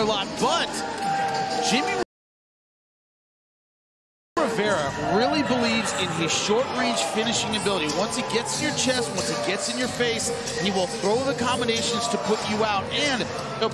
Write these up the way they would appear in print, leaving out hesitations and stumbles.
a lot, but Jimmy Rivera really believes in his short-range finishing ability. Once he gets in your chest, once he gets in your face, he will throw the combinations to put you out, and he'll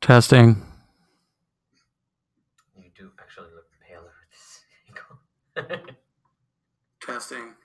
Testing. You do actually look paler at this angle. Testing.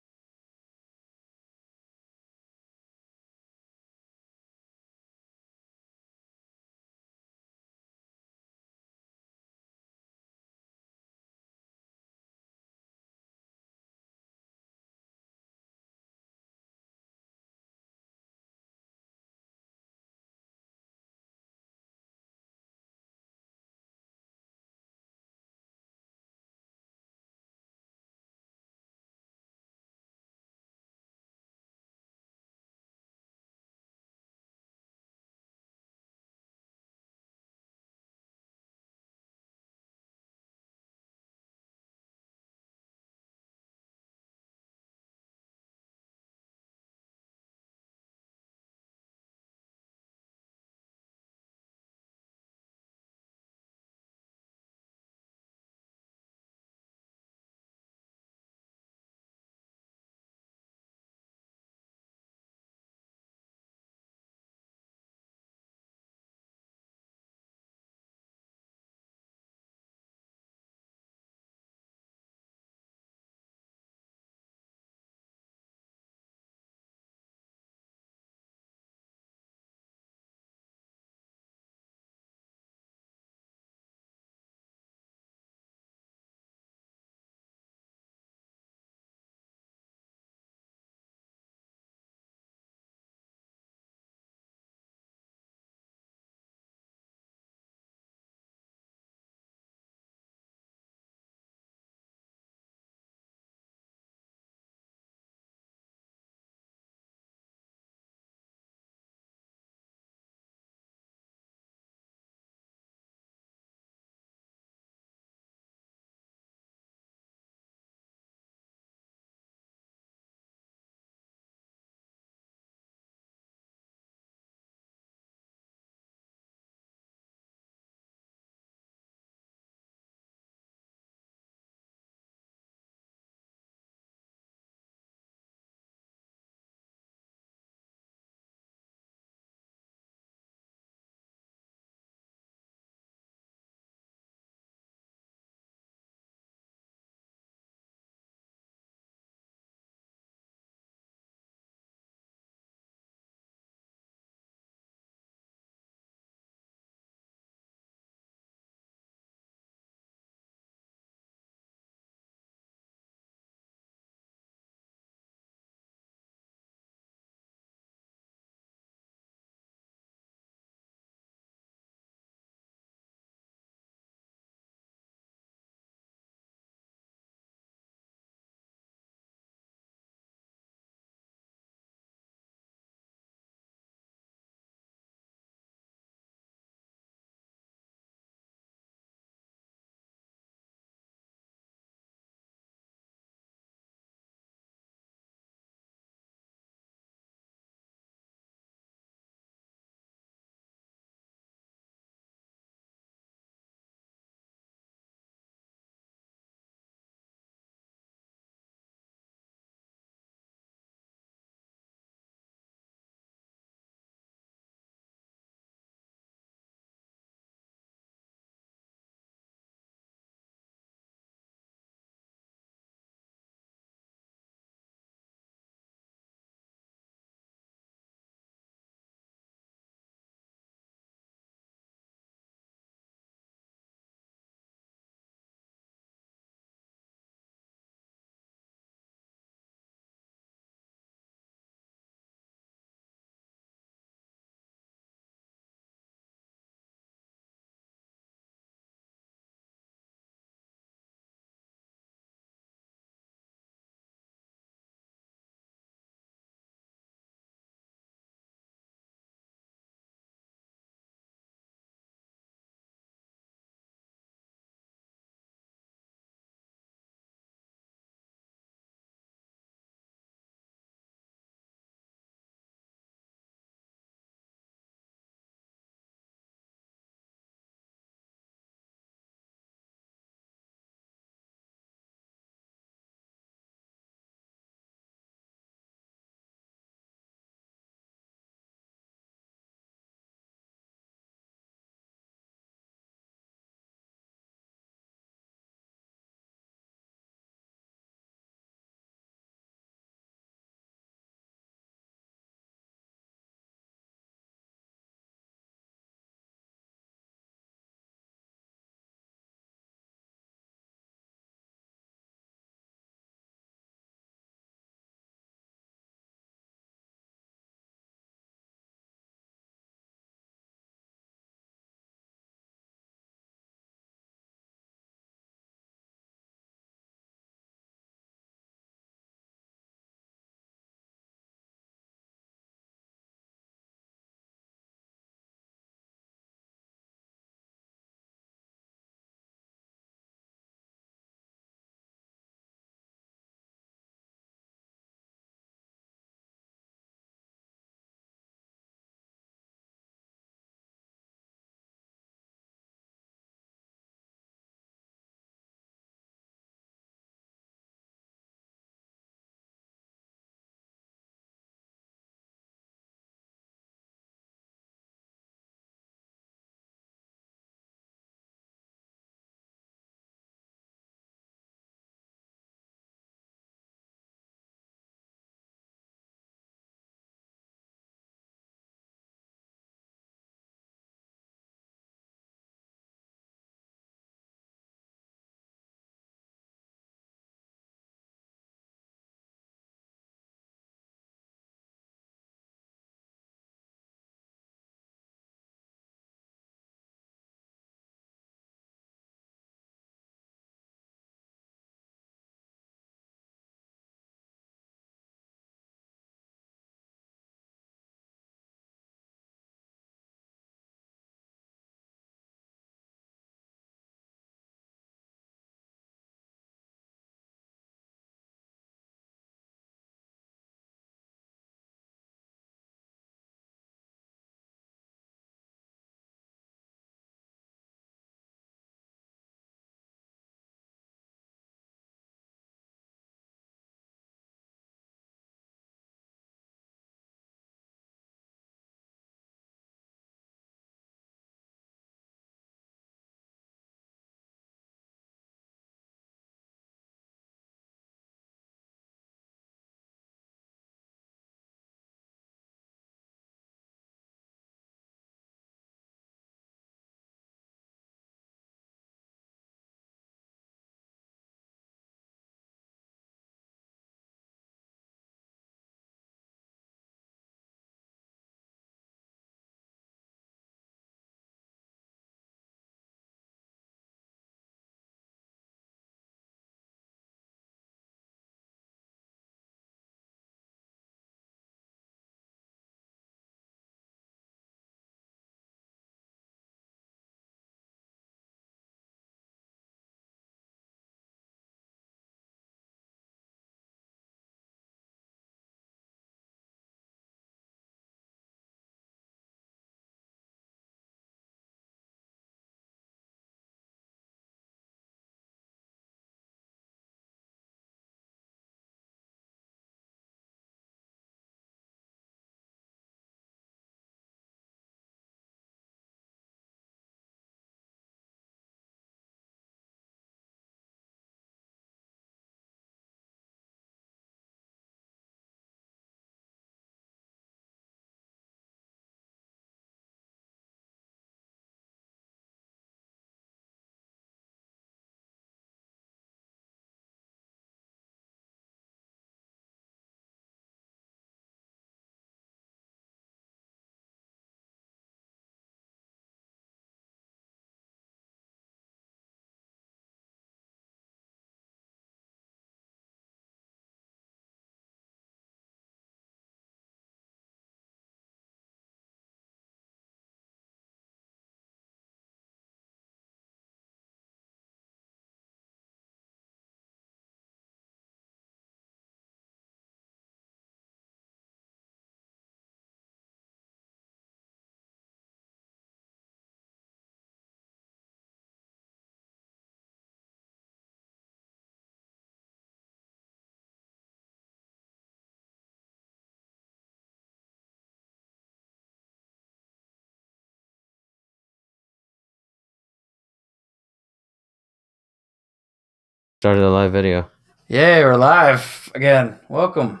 Started a live video. Yay, we're live again. Welcome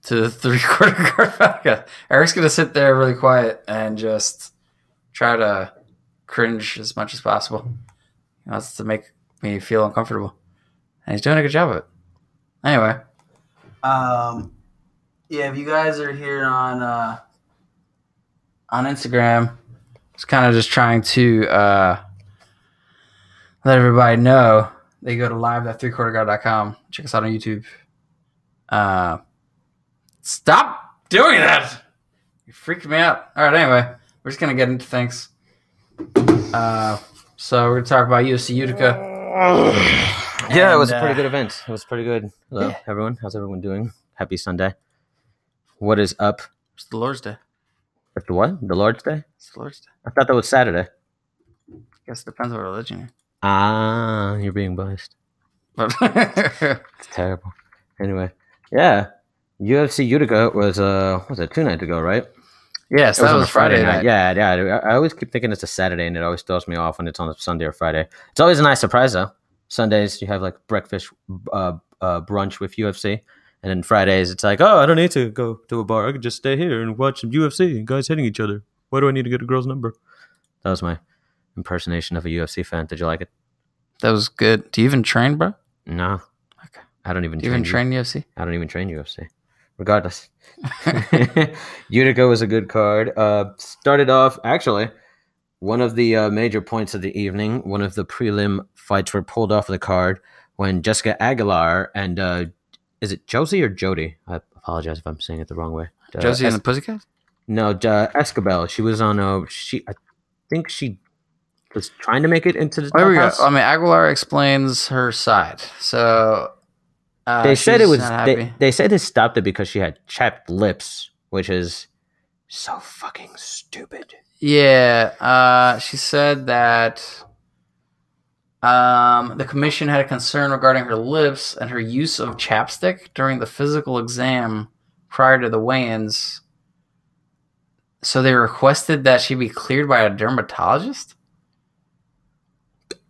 to the 3/4 Guard podcast. Eric's going to sit there really quiet and just try to cringe as much as possible. That's to make me feel uncomfortable. And he's doing a good job of it. Anyway. Yeah, if you guys are here on Instagram, it's kind of just trying to let everybody know. They go to live.3quarterguard.com. Check us out on YouTube. Stop doing that. You're freaking me out. All right, anyway. We're just going to get into things. So we're going to talk about UFC Utica. Yeah, it was a pretty good event. It was pretty good. Hello, Yeah. everyone. How's everyone doing? Happy Sunday. What is up? It's the Lord's Day. It's the what? The Lord's Day? It's the Lord's Day. I thought that was Saturday. I guess it depends on what religion you're. Ah, you're being biased. But It's terrible. Anyway, yeah. UFC Utica was, what was it, 2 nights ago, right? yes, It that on was a Friday night. Yeah. I always keep thinking it's a Saturday, and it always throws me off when it's on a Sunday or Friday. It's always a nice surprise, though. Sundays, you have, like, breakfast brunch with UFC. And then Fridays, it's like, oh, I don't need to go to a bar. I could just stay here and watch some UFC and guys hitting each other. Why do I need to get a girl's number? That was my impersonation of a UFC fan. Did you like it? That was good. Do you even train, bro? No. Okay. I don't even Do you even train UFC? I don't even train UFC. Regardless. Utica was a good card. Started off, actually, one of the major points of the evening, one of the prelim fights were pulled off the card when Jessica Aguilar and, is it Josie or Jody? I apologize if I'm saying it the wrong way. Josie and the Pussycats? No, Escobel. She was on I think she was trying to make it into the There we go. top house. I mean, Aguilar explains her side. So They said it she's was. not happy. They said they stopped it because she had chapped lips, which is so fucking stupid. Yeah, she said that the commission had a concern regarding her lips and her use of chapstick during the physical exam prior to the weigh-ins. So they requested that she be cleared by a dermatologist?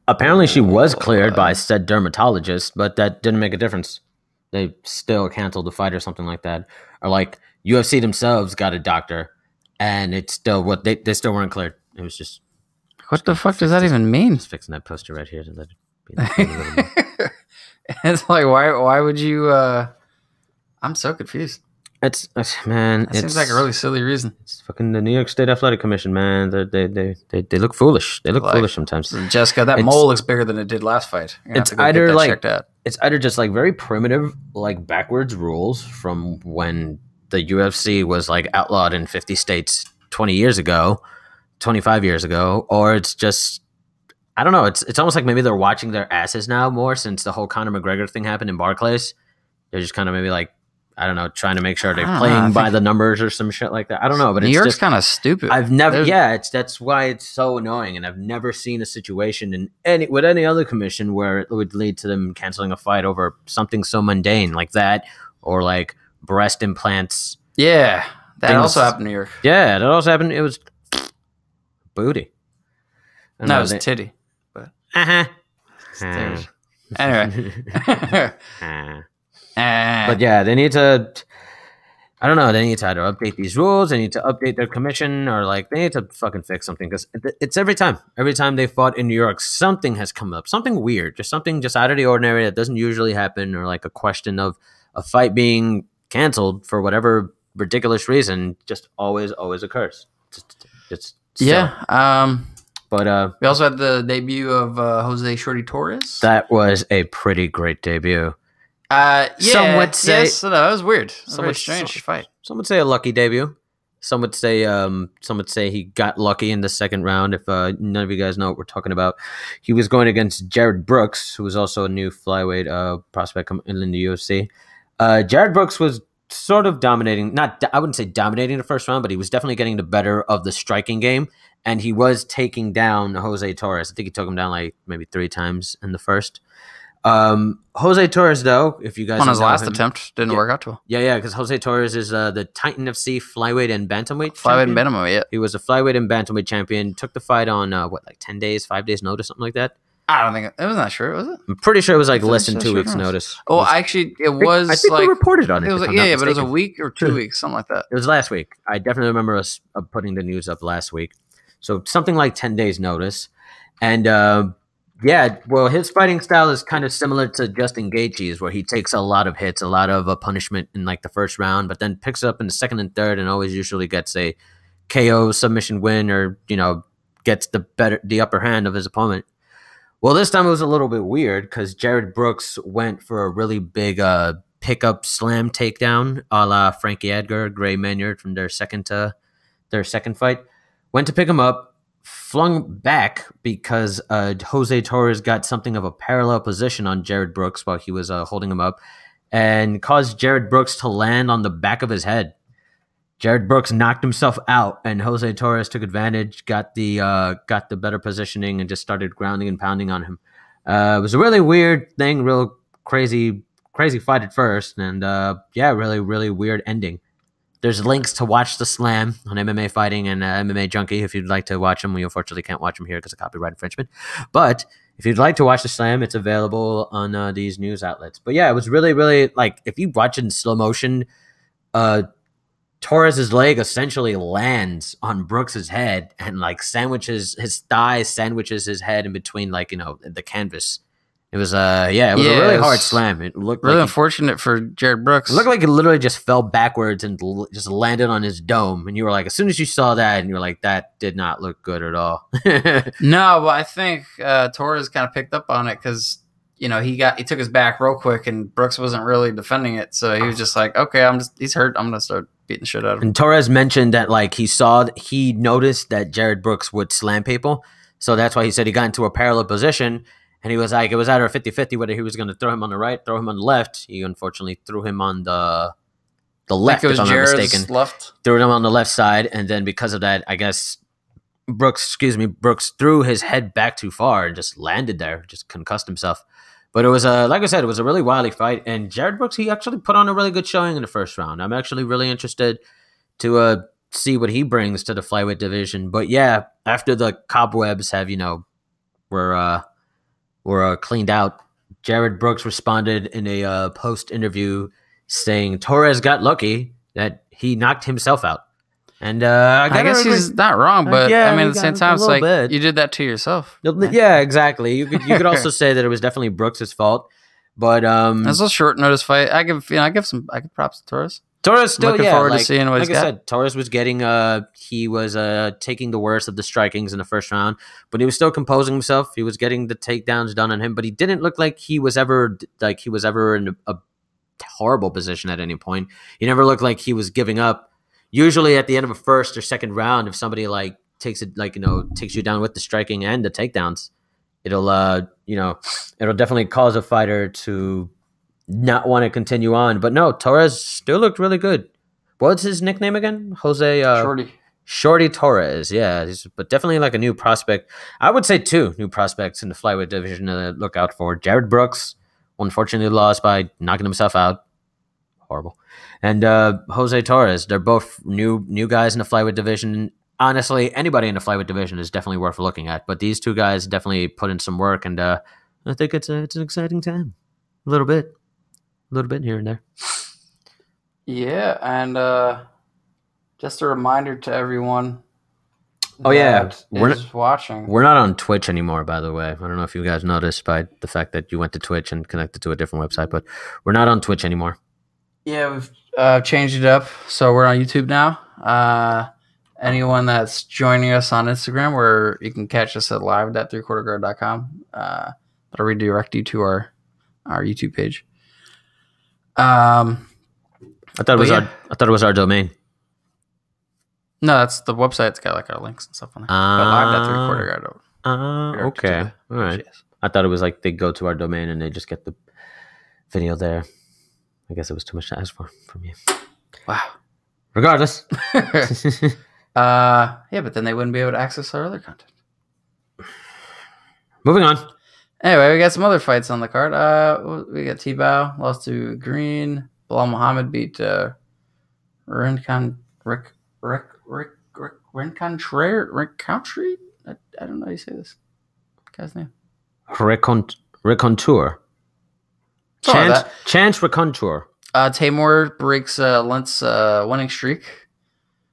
Apparently, she was cleared by said dermatologist, but that didn't make a difference. They still canceled the fight or something like that, or like UFC themselves got a doctor, and it's still what they still weren't cleared. It was just What the fuck does that even mean? just fixing that poster right here to let it be a little more. It's like, why would you I'm so confused. It's man. That seems like a really silly reason. It's fucking the New York State Athletic Commission, man. They look foolish. They look Like, foolish sometimes. Jessica, that It's- mole looks bigger than it did last fight. You're gonna It's have to go get either that like checked out. it's either just like very primitive, like backwards rules from when the UFC was like outlawed in 50 states 20 years ago, 25 years ago, or it's just I don't know. It's almost like maybe they're watching their asses now more since the whole Conor McGregor thing happened in Barclays. They're just kind of maybe like I don't know, trying to make sure they're I don't know, playing I by think- the numbers or some shit like that. I don't know, but New it's York's just kind of stupid. I've never, There's- that's why it's so annoying, and I've never seen a situation in any other commission where it would lead to them canceling a fight over something so mundane like that, or like breast implants. Yeah, that Things- also happened in New York. Yeah, that also happened. It was booty. I don't No, know, it was they- titty. uh-huh. Stairs. Anyway. But yeah, they need to. I don't know. They need to either update these rules. They need to update their commission, or like they need to fucking fix something because it's every time. Every time they fought in New York, something has come up, something weird, just something just out of the ordinary that doesn't usually happen, or like a question of a fight being canceled for whatever ridiculous reason, just always occurs. It's silly. Yeah. But We also had the debut of Jose Shorty Torres. that was a pretty great debut. Yeah, Some would say- yes, no, it was weird. It was a Some very would- strange fight. Some would say a lucky debut. Some would say he got lucky in the second round. If none of you guys know what we're talking about, he was going against Jared Brooks, who was also a new flyweight prospect coming in the UFC. Jared Brooks was sort of dominating. I wouldn't say dominating the first round, but he was definitely getting the better of the striking game, and he was taking down Jose Torres. I think he took him down like maybe 3 times in the first. Jose Torres, though, if you guys On his know last him- attempt, didn't Yeah. work out too well. yeah, because Jose Torres is the Titan FC flyweight and bantamweight Flyweight champion. and bantamweight, yeah. He was a flyweight and bantamweight champion. Took the fight on 10 days, 5 days notice, something like that. I don't think it was not sure, was it? I'm pretty sure it was like I thought less it than was 2 short weeks notice. notice. Oh, It was- actually, it was I think like we reported on it. it was if I'm yeah, not but it was a mistaken. week or 2 weeks, something like that. It was last week. I definitely remember us putting the news up last week. So something like 10 days notice. And yeah, well, his fighting style is kind of similar to Justin Gaethje's, where he takes a lot of hits, a lot of punishment in like the first round, but then picks it up in the second and third, and always usually gets a KO submission win, or gets the upper hand of his opponent. Well, this time it was a little bit weird because Jared Brooks went for a really big pickup slam takedown, a la Frankie Edgar, Gray Maynard from their second fight. Went to pick him up, flung back because Jose Torres got something of a parallel position on Jared Brooks while he was holding him up, and caused Jared Brooks to land on the back of his head. Jared Brooks knocked himself out, and Jose Torres took advantage, got the better positioning, and just started grounding and pounding on him. It was a really weird thing, real crazy fight at first, and really, really weird ending. There's links to watch the slam on MMA Fighting and MMA Junkie if you'd like to watch them. We unfortunately can't watch them here because of copyright infringement. But if you'd like to watch the slam, it's available on these news outlets. But yeah, it was really, really like if you watch it in slow motion, Torres's leg essentially lands on Brooks's head and like sandwiches his thigh, sandwiches his head in between the canvas. It was a really hard slam. It looked really like unfortunate for Jared Brooks. It looked like it literally just fell backwards and just landed on his dome. And you were like, as soon as you saw that, and you were like, that did not look good at all. No, but I think Torres kind of picked up on it because he took his back real quick, and Brooks wasn't really defending it, so he was just like, okay, he's hurt. I'm gonna start beating the shit out of him. And Torres mentioned that like he noticed that Jared Brooks would slam people, so that's why he said he got into a parallel position. And he was like, it was either a 50-50 whether he was going to throw him on the right, throw him on the left. He unfortunately threw him on the left, if I'm not mistaken. Left. Threw him on the left side, and then because of that, I guess Brooks threw his head back too far and just landed there, just concussed himself. But it was like I said, it was a really wily fight. And Jared Brooks, he actually put on a really good showing in the first round. I'm actually really interested to see what he brings to the flyweight division. But yeah, after the cobwebs have were cleaned out, Jared Brooks responded in a post-interview saying Torres got lucky that he knocked himself out. And I guess he's not wrong, but yeah, I mean, at the same time, it's like you did that to yourself. Yeah, exactly. You could also say that it was definitely Brooks' fault, but it's a short notice fight. I give props to Torres. Torres still, looking forward to seeing what he's got. Like I said, Torres was getting, he was taking the worst of the strikings in the first round, but he was still composing himself. He was getting the takedowns done on him, but he didn't look like he was ever in a horrible position at any point. He never looked like he was giving up. Usually at the end of a first or second round, if somebody takes you down with the striking and the takedowns, it'll definitely cause a fighter to not want to continue on. But no, Torres still looked really good. What's his nickname again? Jose Shorty Torres. Yeah, but definitely like a new prospect. I would say 2 new prospects in the flyweight division to look out for. Jared Brooks, unfortunately lost by knocking himself out. Horrible. And Jose Torres. They're both new guys in the flyweight division. Honestly, anybody in the flyweight division is definitely worth looking at. But these 2 guys definitely put in some work, and I think it's an exciting time. A little bit here and there. Yeah, and just a reminder to everyone. We're watching. We're not on Twitch anymore, by the way. I don't know if you guys noticed by the fact that you went to Twitch and connected to a different website, but we're not on Twitch anymore. Yeah, we've changed it up, so we're on YouTube now. Anyone that's joining us on Instagram, where you can catch us at live.3quarterguard.com. That'll redirect you to our YouTube page. I thought it was our domain. No, that's the website. It's got like our links and stuff on there. Live.3quarterguard. Okay. All right. I thought it was like they go to our domain and they just get the video there. I guess it was too much to ask for from you. Wow. Regardless. Yeah, but then they wouldn't be able to access our other content. Moving on. Anyway, we got some other fights on the card. We got T-Bow lost to Green. Bilal Muhammad beat Rencontre. I don't know how you say this guy's name. Raconteur. Chance Raconteur. Tamor breaks Lent's winning streak.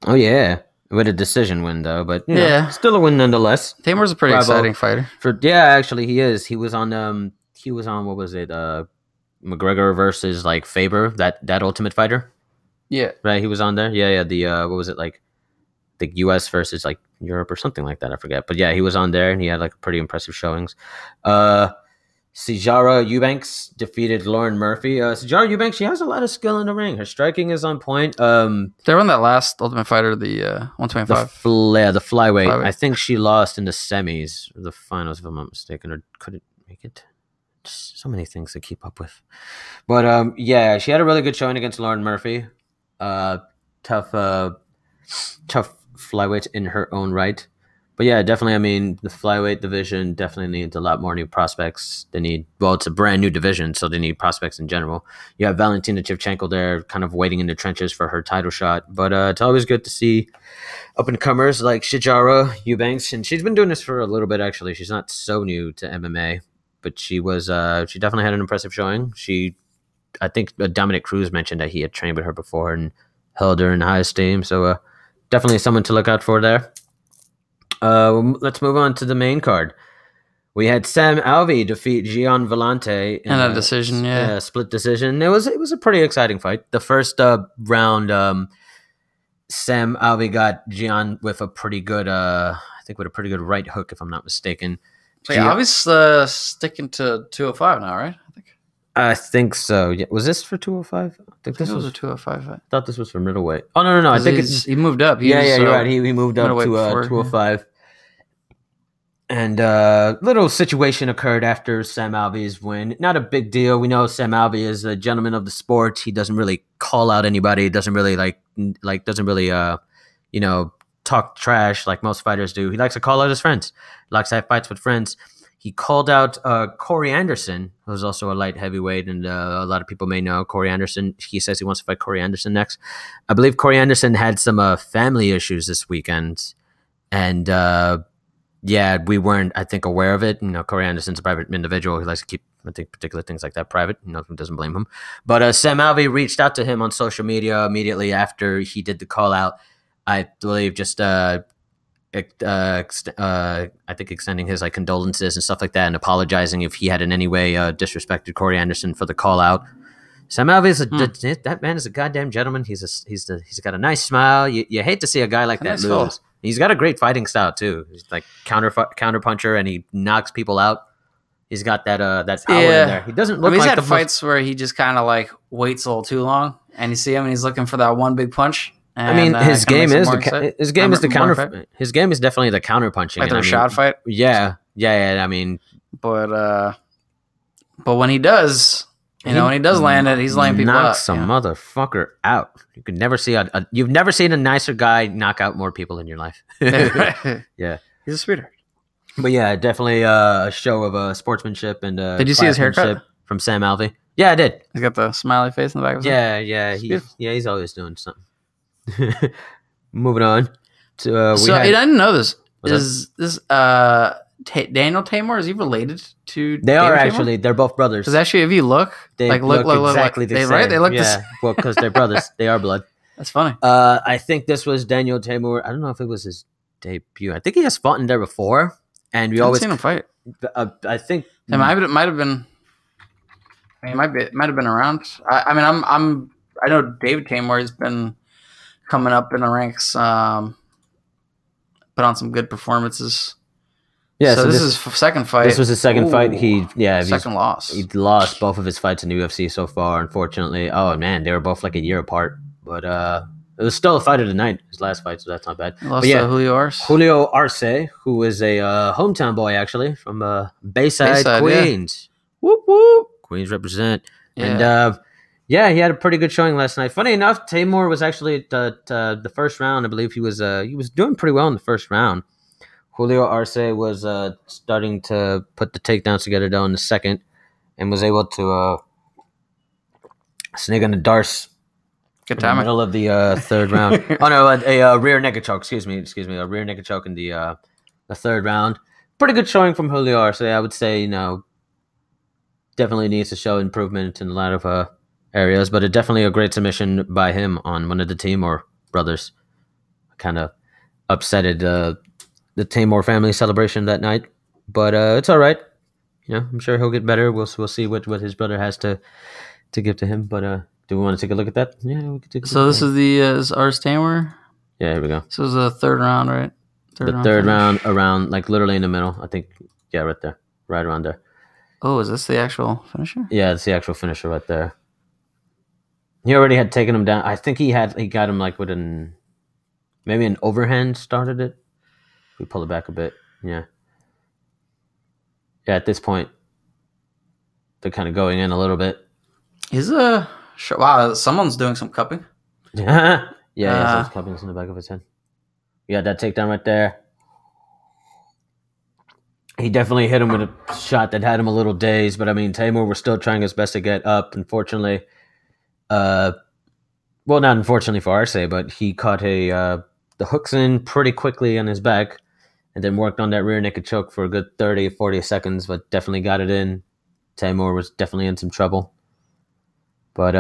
Oh yeah, with a decision win though, but Yeah. still a win nonetheless. Tamor's a pretty Bravo. exciting fighter. Actually he is. He was on what was it? McGregor versus like Faber, that Ultimate Fighter. Yeah. Right, he was on there. Yeah, the what was it, like the US versus like Europe or something like that, I forget. But yeah, he was on there and he had like pretty impressive showings. Sijara Eubanks defeated Lauren Murphy. Sijara Eubanks, she has a lot of skill in the ring. Her striking is on point. They won that last Ultimate Fighter, the 125. The flyweight. Flyweight. I think she lost in the semis or the finals, if I'm not mistaken, or couldn't make it. Just so many things to keep up with. But yeah, she had a really good showing against Lauren Murphy. Tough flyweight in her own right. But yeah, definitely, I mean, the flyweight division definitely needs a lot more new prospects. It's a brand new division, so they need prospects in general. You have Valentina Shevchenko there kind of waiting in the trenches for her title shot. But it's always good to see up-and-comers like Sijara Eubanks. And she's been doing this for a little bit, actually. She's not so new to MMA, but she definitely had an impressive showing. I think Dominic Cruz mentioned that he had trained with her before and held her in high esteem. So definitely someone to look out for there. Let's move on to the main card. We had Sam Alvey defeat Gian Vellante in a decision, yeah. Split decision. It was a pretty exciting fight. The first round, Sam Alvey got Gian with a pretty good, right hook, if I'm not mistaken. So yeah, Alvey's sticking to 205 now, right? I think so. Yeah. Was this for 205? I think this was a 205 fight. I thought this was for middleweight. Oh no! I think he moved up. You're right. He moved up to 205. And little situation occurred after Sam Alvey's win. Not a big deal. We know Sam Alvey is a gentleman of the sport. He doesn't really call out anybody. Doesn't really talk trash like most fighters do. He likes to call out his friends. He likes to have fights with friends. He called out Corey Anderson, who's also a light heavyweight, and a lot of people may know Corey Anderson. He says he wants to fight Corey Anderson next. I believe Corey Anderson had some family issues this weekend, and we weren't, I think, aware of it. Corey Anderson's a private individual. He likes to keep, I think, particular things like that private. Who doesn't blame him? But Sam Alvey reached out to him on social media immediately after he did the call out. I believe just I think extending his condolences and stuff like that, and apologizing if he had in any way disrespected Corey Anderson for the call out. Sam Alvey that man is a goddamn gentleman. He's got a nice smile. You hate to see a guy like that lose. He's got a great fighting style too. He's like counter puncher, and he knocks people out. He's got that power in there. He doesn't look. He's had fights where he just kind of waits a little too long, and you see him, and he's looking for that one big punch. And, his game is definitely the counter punching. Like the Rashad fight. Yeah. I mean, but when he does, when he does land it, he's laying people out. Knocks some motherfucker out. You could never see you've never seen a nicer guy knock out more people in your life. Yeah, he's a sweetheart. But yeah, definitely a show of sportsmanship and. Did you see his haircut from Sam Alvey? Yeah, I did. He's got the smiley face in the back of his head. Yeah. He's always doing something. Moving on to I didn't know this. Is this Daniel Tamor? Is he related to? They David are Tamor? actually. They're both brothers. Because actually, if you look, they look exactly the same. Right? They look the same. Well, because they're brothers. They are blood. That's funny. I think this was Daniel Tamor. I don't know if it was his debut. I think he has fought in there before, and we always seen him fight. I think it might have been. I mean, it might have been around. I know David Tamor has been coming up in the ranks, put on some good performances. Yeah, so this is his second fight. This was his second fight. Second loss. He lost both of his fights in the UFC so far, unfortunately. Oh man, they were both like a year apart. But it was still a fight of the night, his last fight, so that's not bad. He lost to Julio Arce. Julio Arce, who is a hometown boy actually from Bayside, Queens. Yeah. Whoop whoop. Queens represent. Yeah. And he had a pretty good showing last night. Funny enough, Tamor was actually the first round. I believe he was doing pretty well in the first round. Julio Arce was starting to put the takedowns together though in the second, and was able to snag on the Darce Good in the timing. middle of the third round. Oh no, a rear naked choke. Excuse me, a rear naked choke in the third round. pretty good showing from Julio Arce. I would say, definitely needs to show improvement in a lot of areas, but definitely a great submission by him on one of the Timur brothers. Kind of upsetted the Timur family celebration that night, but it's all right. I'm sure he'll get better. We'll see what his brother has to give to him. But do we want to take a look at that? Yeah, we can take a look. So this is the Ars Tamer. Yeah, here we go. So it was a third round, right? Third round around, like literally in the middle. I think, yeah, right there, right around there. Oh, is this the actual finisher? Yeah, it's the actual finisher right there. He already had taken him down. I think he got him like with maybe an overhand started it. We pull it back a bit. Yeah. Yeah, at this point, they're kind of going in a little bit. Wow, someone's doing some cupping. Yeah, there's cuppings in the back of his head. You got that takedown right there. He definitely hit him with a shot that had him a little dazed, but I mean, Timur was still trying his best to get up. Unfortunately, well, not unfortunately for Arce, but he caught the hooks in pretty quickly on his back, and then worked on that rear naked choke for a good 30, 40 seconds, but definitely got it in. Timur was definitely in some trouble. But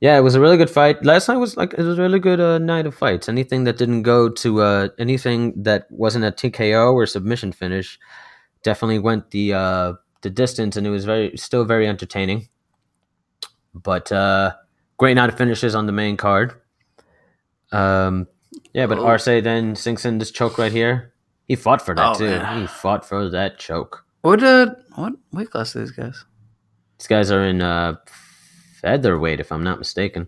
yeah, it was a really good fight. Last night was it was a really good night of fights. Anything that didn't go to anything that wasn't a TKO or submission finish definitely went the distance, and it was still very entertaining. But great night of finishes on the main card. Yeah, but Arce then sinks in this choke right here. He fought for that too. Man. He fought for that choke. What weight class are these guys? These guys are in featherweight, if I'm not mistaken.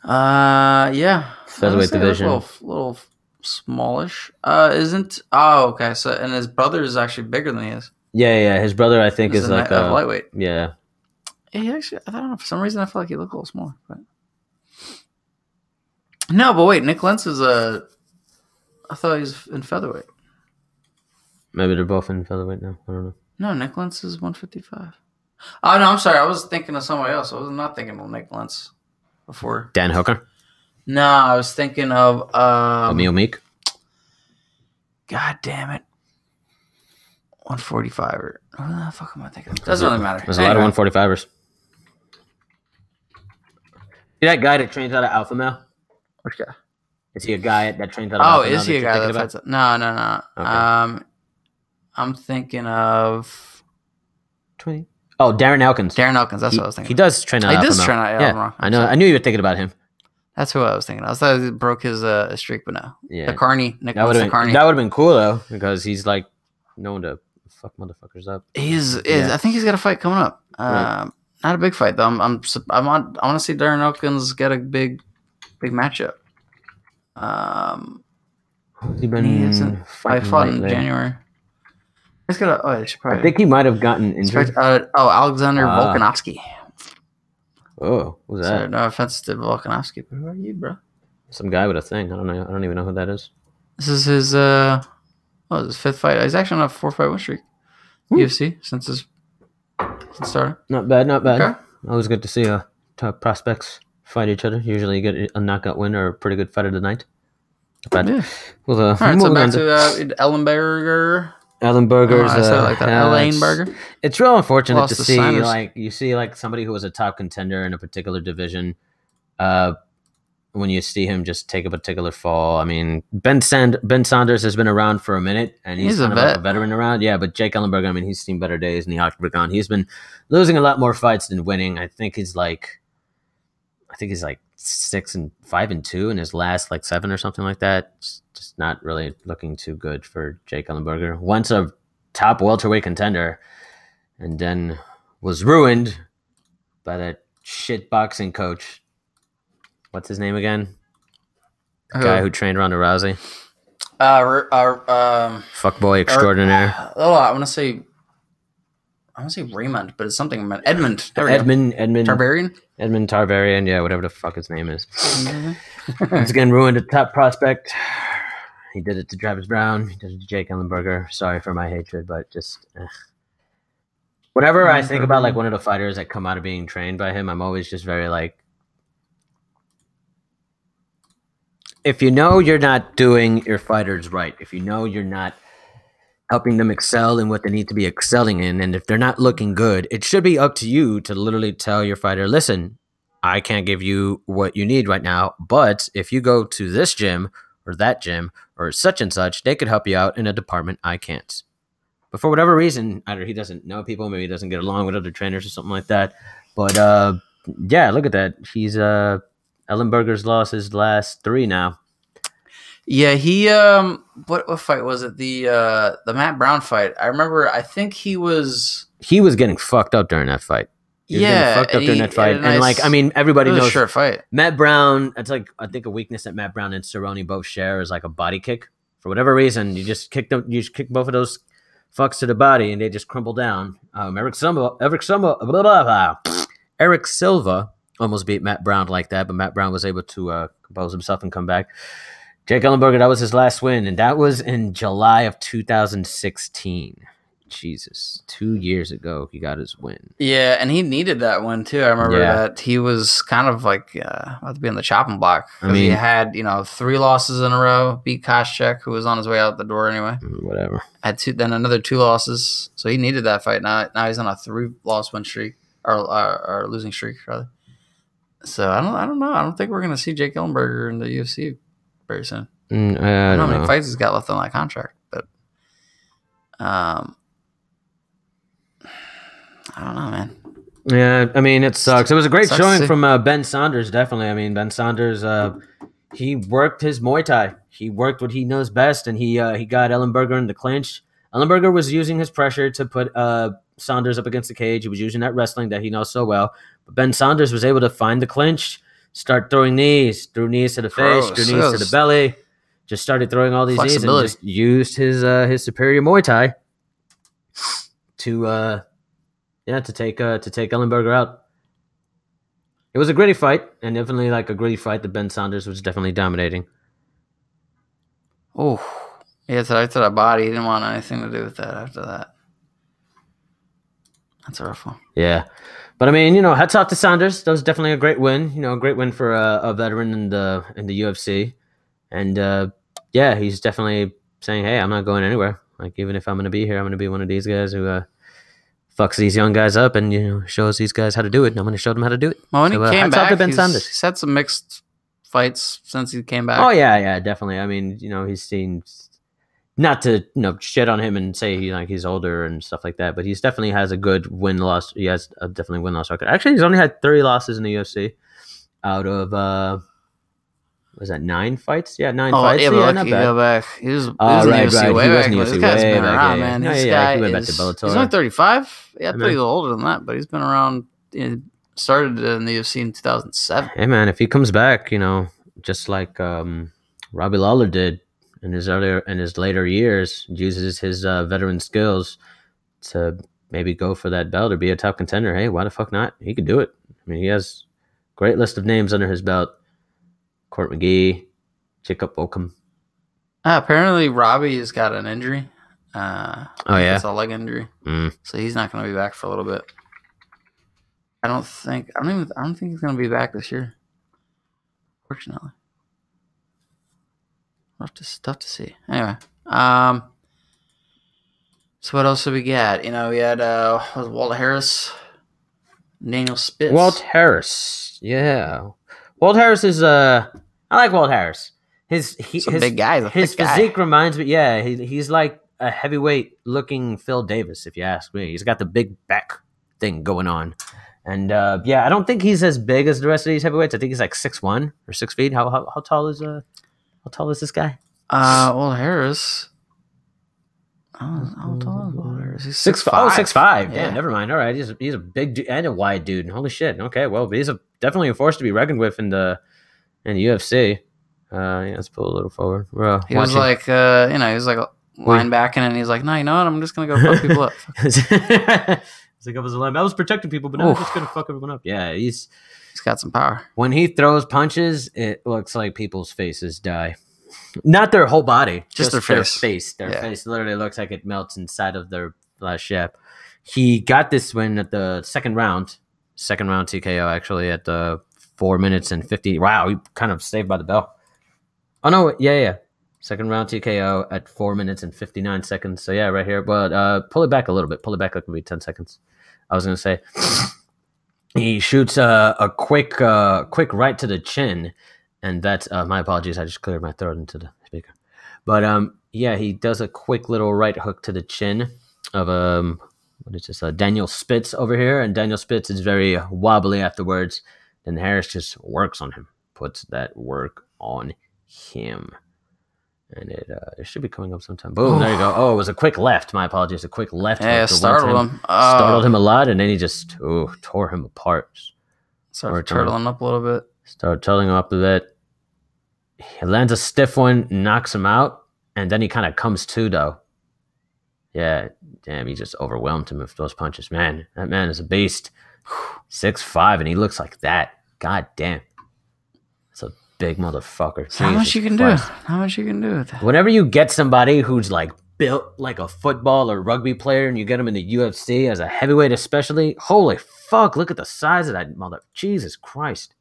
Yeah. Featherweight division. A little smallish. Isn't? Oh, okay. So, and his brother is actually bigger than he is. Yeah. His brother, I think, is like a lightweight. Yeah. He actually, I don't know. For some reason, I feel like he looked a little smaller. But no, but wait, Nick Lentz is I thought he was in featherweight. Maybe they're both in featherweight now. I don't know. No, Nick Lentz is 155. Oh no, I'm sorry. I was thinking of somebody else. I was not thinking of Nick Lentz before. Dan Hooker. No, I was thinking of Emil Meek. God damn it. 145 or what the fuck am I thinking? Doesn't really matter. There's a lot of 145ers. See that guy that trains out of Alpha Male? Which guy? Is he a guy that trains out of Alpha Male? Oh, is he a guy that fights? No. Okay. I'm thinking of 20. Oh, Darren Elkins. Darren Elkins. That's what I was thinking. He does train out of Alpha Male. He does train out of Alpha Male. I know. I knew you were thinking about him. That's who I was thinking. I thought he broke his streak, but no. Yeah. The Carney. Nick that would Carney. have been cool though, because he's like known to fuck motherfuckers up. I think he's got a fight coming up. Right. Not a big fight though. I want to see Darren Elkins get a big matchup. He been fighting fought in January. He's got I think he might have gotten injured. Alexander Volkanovski. Oh, who's that? Sorry, no offense to Volkanovski, but who are you, bro? Some guy with a thing. I don't know. I don't even know who that is. This is his his fifth fight. He's actually on a 4-fight win streak. UFC since started. Not bad. Okay. Always good to see top prospects fight each other. Usually you get a knockout win or a pretty good fight of the night. But yeah. All right, so back to Ellenberger. Ellenberger's like that. Ellenberger. It's real unfortunate to see like somebody who was a top contender in a particular division. When you see him just take a particular fall. I mean, Ben Saunders has been around for a minute, and he's kind of like a veteran around. Yeah, but Jake Ellenberger, I mean, he's seen better days in the octagon. He's been losing a lot more fights than winning. I think he's like 6-5-2 in his last 7 or something like that. Just not really looking too good for Jake Ellenberger. Once a top welterweight contender, and then was ruined by that shit boxing coach. What's his name again? The guy who trained Ronda Rousey. Fuckboy extraordinaire. I want to say Raymond, but it's something Edmund. Edmund Tarvarian. Edmund Tarvarian, yeah, whatever the fuck his name is. Once again, ruined a top prospect. He did it to Travis Brown. He did it to Jake Ellenberger. Sorry for my hatred, but just whenever I think about one of the fighters that come out of being trained by him, I'm always just very if you know you're not doing your fighters right, if you know you're not helping them excel in what they need to be excelling in, and if they're not looking good, it should be up to you to literally tell your fighter, listen, I can't give you what you need right now, but if you go to this gym or that gym or such and such, they could help you out in a department I can't. But for whatever reason, either he doesn't know people, maybe he doesn't get along with other trainers or something like that. But yeah, look at that. He's Ellenberger's lost his last 3 now. Yeah, he what fight was it? The Matt Brown fight. I remember. I think he was getting fucked up during that fight. He was getting fucked up during that fight, and like I mean, everybody knows. Short fight. Matt Brown. It's like I think a weakness that Matt Brown and Cerrone both share is like a body kick. For whatever reason, you just kick them. You just kick both of those fucks to the body, and they just crumble down. Eric Silva almost beat Matt Brown like that, but Matt Brown was able to compose himself and come back. Jake Ellenberger, that was his last win, and that was in July of 2016. Jesus, 2 years ago he got his win. Yeah, and he needed that one too. I remember that he was kind of like about to be on the chopping block. I mean, he had 3 losses in a row. Beat Koscheck, who was on his way out the door anyway. Whatever. Had then another 2 losses, so he needed that fight. Now he's on a 3-loss win streak or losing streak rather. So I don't know. I don't think we're gonna see Jake Ellenberger in the UFC very soon. I don't know how many fights he's got left on that contract, but I don't know, man. Yeah, I mean, it sucks. It was a great showing from Ben Saunders, definitely. I mean, Ben Saunders, he worked his Muay Thai. He worked what he knows best, and he got Ellenberger in the clinch. Ellenberger was using his pressure to put Saunders up against the cage. He was using that wrestling that he knows so well. But Ben Saunders was able to find the clinch, start throwing knees, threw knees to the face, threw knees to the belly, just started throwing all these knees and just used his superior Muay Thai to take Ellenberger out. It was a gritty fight, and definitely like a gritty fight that Ben Saunders was definitely dominating. Oh, yeah, to that body, he didn't want anything to do with that after that. That's a rough one. Yeah. But I mean, hats off to Saunders. That was definitely a great win. A great win for a veteran in the UFC. And yeah, he's definitely saying, "Hey, I'm not going anywhere. Like even if I'm going to be here, I'm going to be one of these guys who fucks these young guys up and shows these guys how to do it. And I'm going to show them how to do it." Well, when he came back, he's had some mixed fights since he came back. Oh yeah, definitely. I mean, he's seen. Not to shit on him and say he's older and stuff like that, but he's definitely has a good win-loss. He has a definitely win-loss record. Actually, he's only had 3 losses in the UFC out of was that 9 fights? Yeah, 9 fights. Yeah, but not bad. Go back. He was in the UFC way back. This guy's been around, man. This guy he went back to Bellator. He's only 35. Yeah, I thought he was older than that, but he's been around. Started in the UFC in 2007. Hey man, if he comes back, just like Robbie Lawler did. In his later years, uses his veteran skills to maybe go for that belt or be a top contender. Hey, why the fuck not? He could do it. I mean, he has a great list of names under his belt. Court McGee, Jacob Oakham. Apparently, Robbie has got an injury. Yeah, it's a leg injury, so he's not going to be back for a little bit. I don't think he's going to be back this year. Fortunately. Tough to see. Anyway, so what else did we get? We had was Walt Harris, Daniel Spitz. Walt Harris, yeah. Walt Harris is I like Walt Harris. His big guy. His physique reminds me. Yeah, he's like a heavyweight looking Phil Davis, if you ask me. He's got the big back thing going on, and yeah, I don't think he's as big as the rest of these heavyweights. I think he's like 6'1" or 6 feet. How tall is How tall is this guy? Walt Harris. How tall is Walt Harris? He's 6'5". Oh, 6'5". Yeah, never mind. All right, he's a big dude and a wide dude. Holy shit. Okay, well, he's definitely a force to be reckoned with in the UFC. Yeah, let's pull a little forward. He was like, he was like linebacking, and he's like, no, you know what? I'm just gonna go fuck people up. It's like I was protecting people, but now I'm just gonna fuck everyone up. Yeah, he's got some power. When he throws punches, it looks like people's faces die. Not their whole body, just their face. Their face literally looks like it melts inside of their flesh. Yeah. He got this win at the second round TKO actually at 4 minutes and 50. Wow, he kind of saved by the bell. Oh no, yeah. Second round TKO at 4 minutes and 59 seconds. So yeah, right here. But pull it back a little bit. Pull it back like maybe 10 seconds. I was gonna say he shoots a quick right to the chin, and that's my apologies. I just cleared my throat into the speaker. But yeah, he does a quick little right hook to the chin of what is this? Daniel Spitz over here, and Daniel Spitz is very wobbly afterwards. Then Harris just works on him, puts that work on him. And it should be coming up sometime. Boom, there you go. Oh, it was a quick left. My apologies. A quick left. Yeah, startled him. Startled him a lot, and then he just tore him apart. Started turtling up a little bit. Started turtling him up a bit. He lands a stiff one, knocks him out, and then he kind of comes to, though. Yeah, damn, he just overwhelmed him with those punches. Man, that man is a beast. 6'5", and he looks like that. God damn. It's a big motherfucker. How much you can do? How much you can do with that? Whenever you get somebody who's like built like a football or rugby player and you get him in the UFC as a heavyweight especially, holy fuck, look at the size of that mother. Jesus Christ.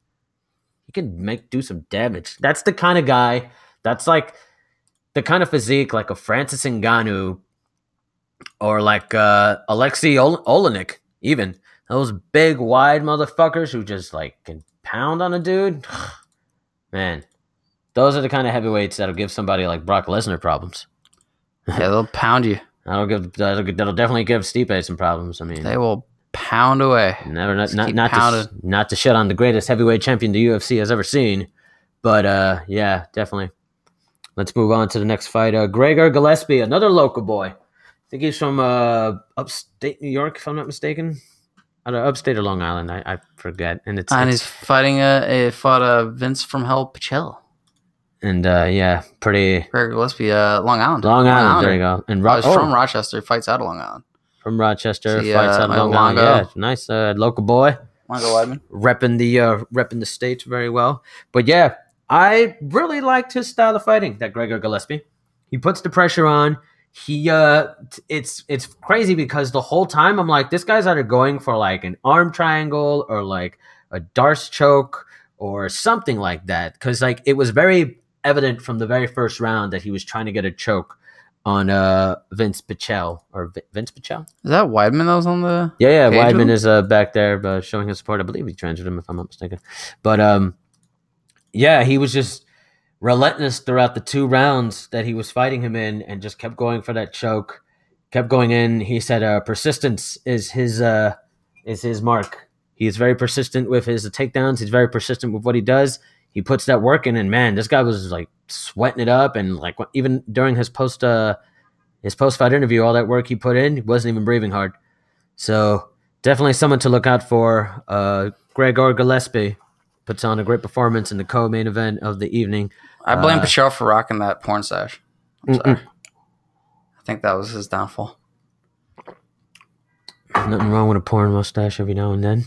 He can do some damage. That's the kind of guy, that's like the kind of physique like a Francis Ngannou or like Alexei Olenek even. Those big, wide motherfuckers who just like can pound on a dude. Man, those are the kind of heavyweights that'll give somebody like Brock Lesnar problems. Yeah, they'll pound you. That'll definitely give Stipe some problems. I mean, they will pound away. Not to shit on the greatest heavyweight champion the UFC has ever seen, but yeah, definitely. Let's move on to the next fight. Gregor Gillespie, another local boy. I think he's from upstate New York, if I'm not mistaken. Upstate or Long Island, I forget. And he's fighting fought Vince from Hell Pichel. And yeah, pretty. Gregor Gillespie, Long Island. Long Island, there you go. And he's from Rochester, fights out of Long Island. From Rochester, fights out of Long Island. Yeah, nice local boy. Longo Weidman. Repping the States very well. But yeah, I really liked his style of fighting, that Gregor Gillespie. He puts the pressure on. He it's crazy because the whole time I'm like, this guy's either going for like an arm triangle or like a Darce choke or something like that, because like it was very evident from the very first round that he was trying to get a choke on Vince Pichel. Is that Weidman that was on the yeah Weidman is back there showing his support. I believe he transferred him if I'm not mistaken, but yeah, he was just relentless throughout the 2 rounds that he was fighting him in, and just kept going for that choke, kept going in. He said persistence is his mark. He is very persistent with his takedowns. He's very persistent with what he does. He puts that work in, and man, this guy was like sweating it up, and like even during his post-fight interview, all that work he put in, he wasn't even breathing hard. So definitely someone to look out for. Gregor Gillespie puts on a great performance in the co-main event of the evening. I blame Pichel for rocking that porn stash. I'm sorry. I think that was his downfall. Nothing wrong with a porn mustache every now and then.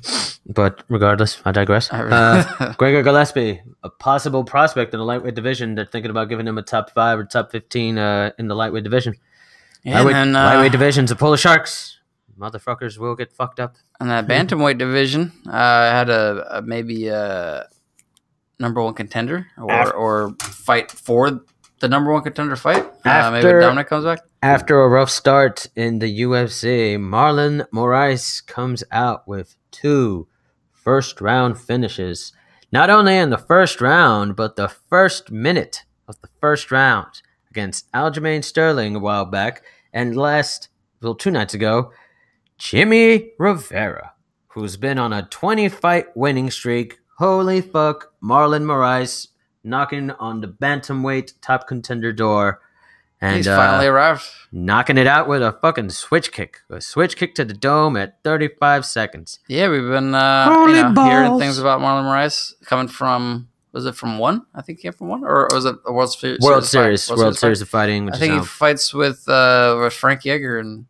But regardless, I digress. Gregor Gillespie, a possible prospect in the lightweight division. They're thinking about giving him a top 5 or top 15 in the lightweight division. Yeah, lightweight division's a pull of sharks. Motherfuckers will get fucked up. And that bantamweight division had a maybe number 1 contender or fight for the number 1 contender fight. Maybe Dominic comes back. After a rough start in the UFC, Marlon Moraes comes out with 2 first-round finishes. Not only in the first round, but the first minute of the first round against Aljamain Sterling a while back, and 2 nights ago, Jimmy Rivera, who's been on a 20-fight winning streak. Holy fuck, Marlon Moraes knocking on the bantamweight top contender door. And he's finally arrived. Knocking it out with a fucking switch kick. A switch kick to the dome at 35 seconds. Yeah, we've been hearing things about Marlon Moraes coming from, was it from One? I think he came from One? Or was it a World Series? World Series of Fighting. I think he fights with Frankie Edgar and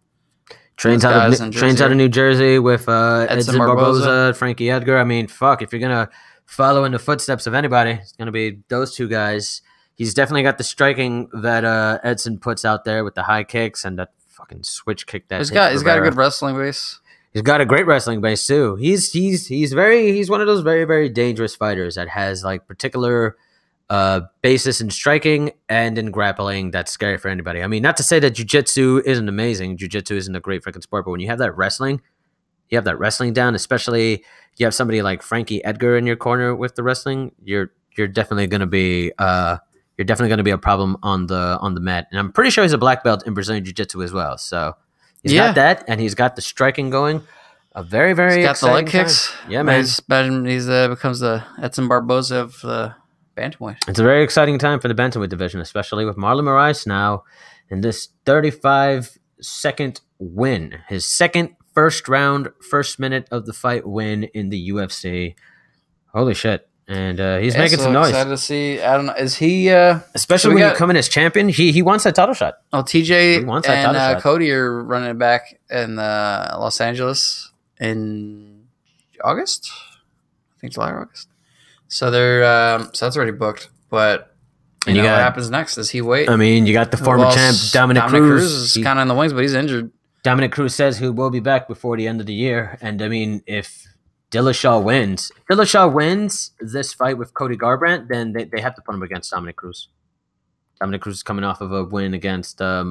trains out of New Jersey with Edson Barboza, Frankie Edgar. I mean, fuck, if you're going to follow in the footsteps of anybody, it's going to be those 2 guys. He's definitely got the striking that Edson puts out there with the high kicks and that fucking switch kick. He's got a good wrestling base. He's got a great wrestling base too. He's one of those very, very dangerous fighters that has like particular basis in striking and in grappling that's scary for anybody. I mean, not to say that jiu-jitsu isn't amazing. Jiu-jitsu isn't a great freaking sport, but when you have that wrestling, down, especially you have somebody like Frankie Edgar in your corner with the wrestling, you're definitely going to be a problem on the mat. And I'm pretty sure he's a black belt in Brazilian jiu-jitsu as well. So he's got that, and he's got the striking going. A very, very he's got the leg kicks. Yeah, man. He's becomes the Edson Barboza of the bantamweight. It's a very exciting time for the bantamweight division, especially with Marlon Moraes now in this 35-second win. His second first round, first minute of the fight win in the UFC. Holy shit. And he's making some noise. Excited to see. I don't know. Is he... especially when you come in as champion, he wants that title shot. Oh, TJ and Cody are running it back in Los Angeles in August? I think July or August. So they're so that's already booked. But you know what happens next? Does he wait? I mean, you got the former champ Dominic Cruz. Is kind of in the wings, but he's injured. Dominic Cruz says he will be back before the end of the year. And I mean, if Dillashaw wins this fight with Cody Garbrandt, then they have to put him against Dominic Cruz. Dominic Cruz is coming off of a win against I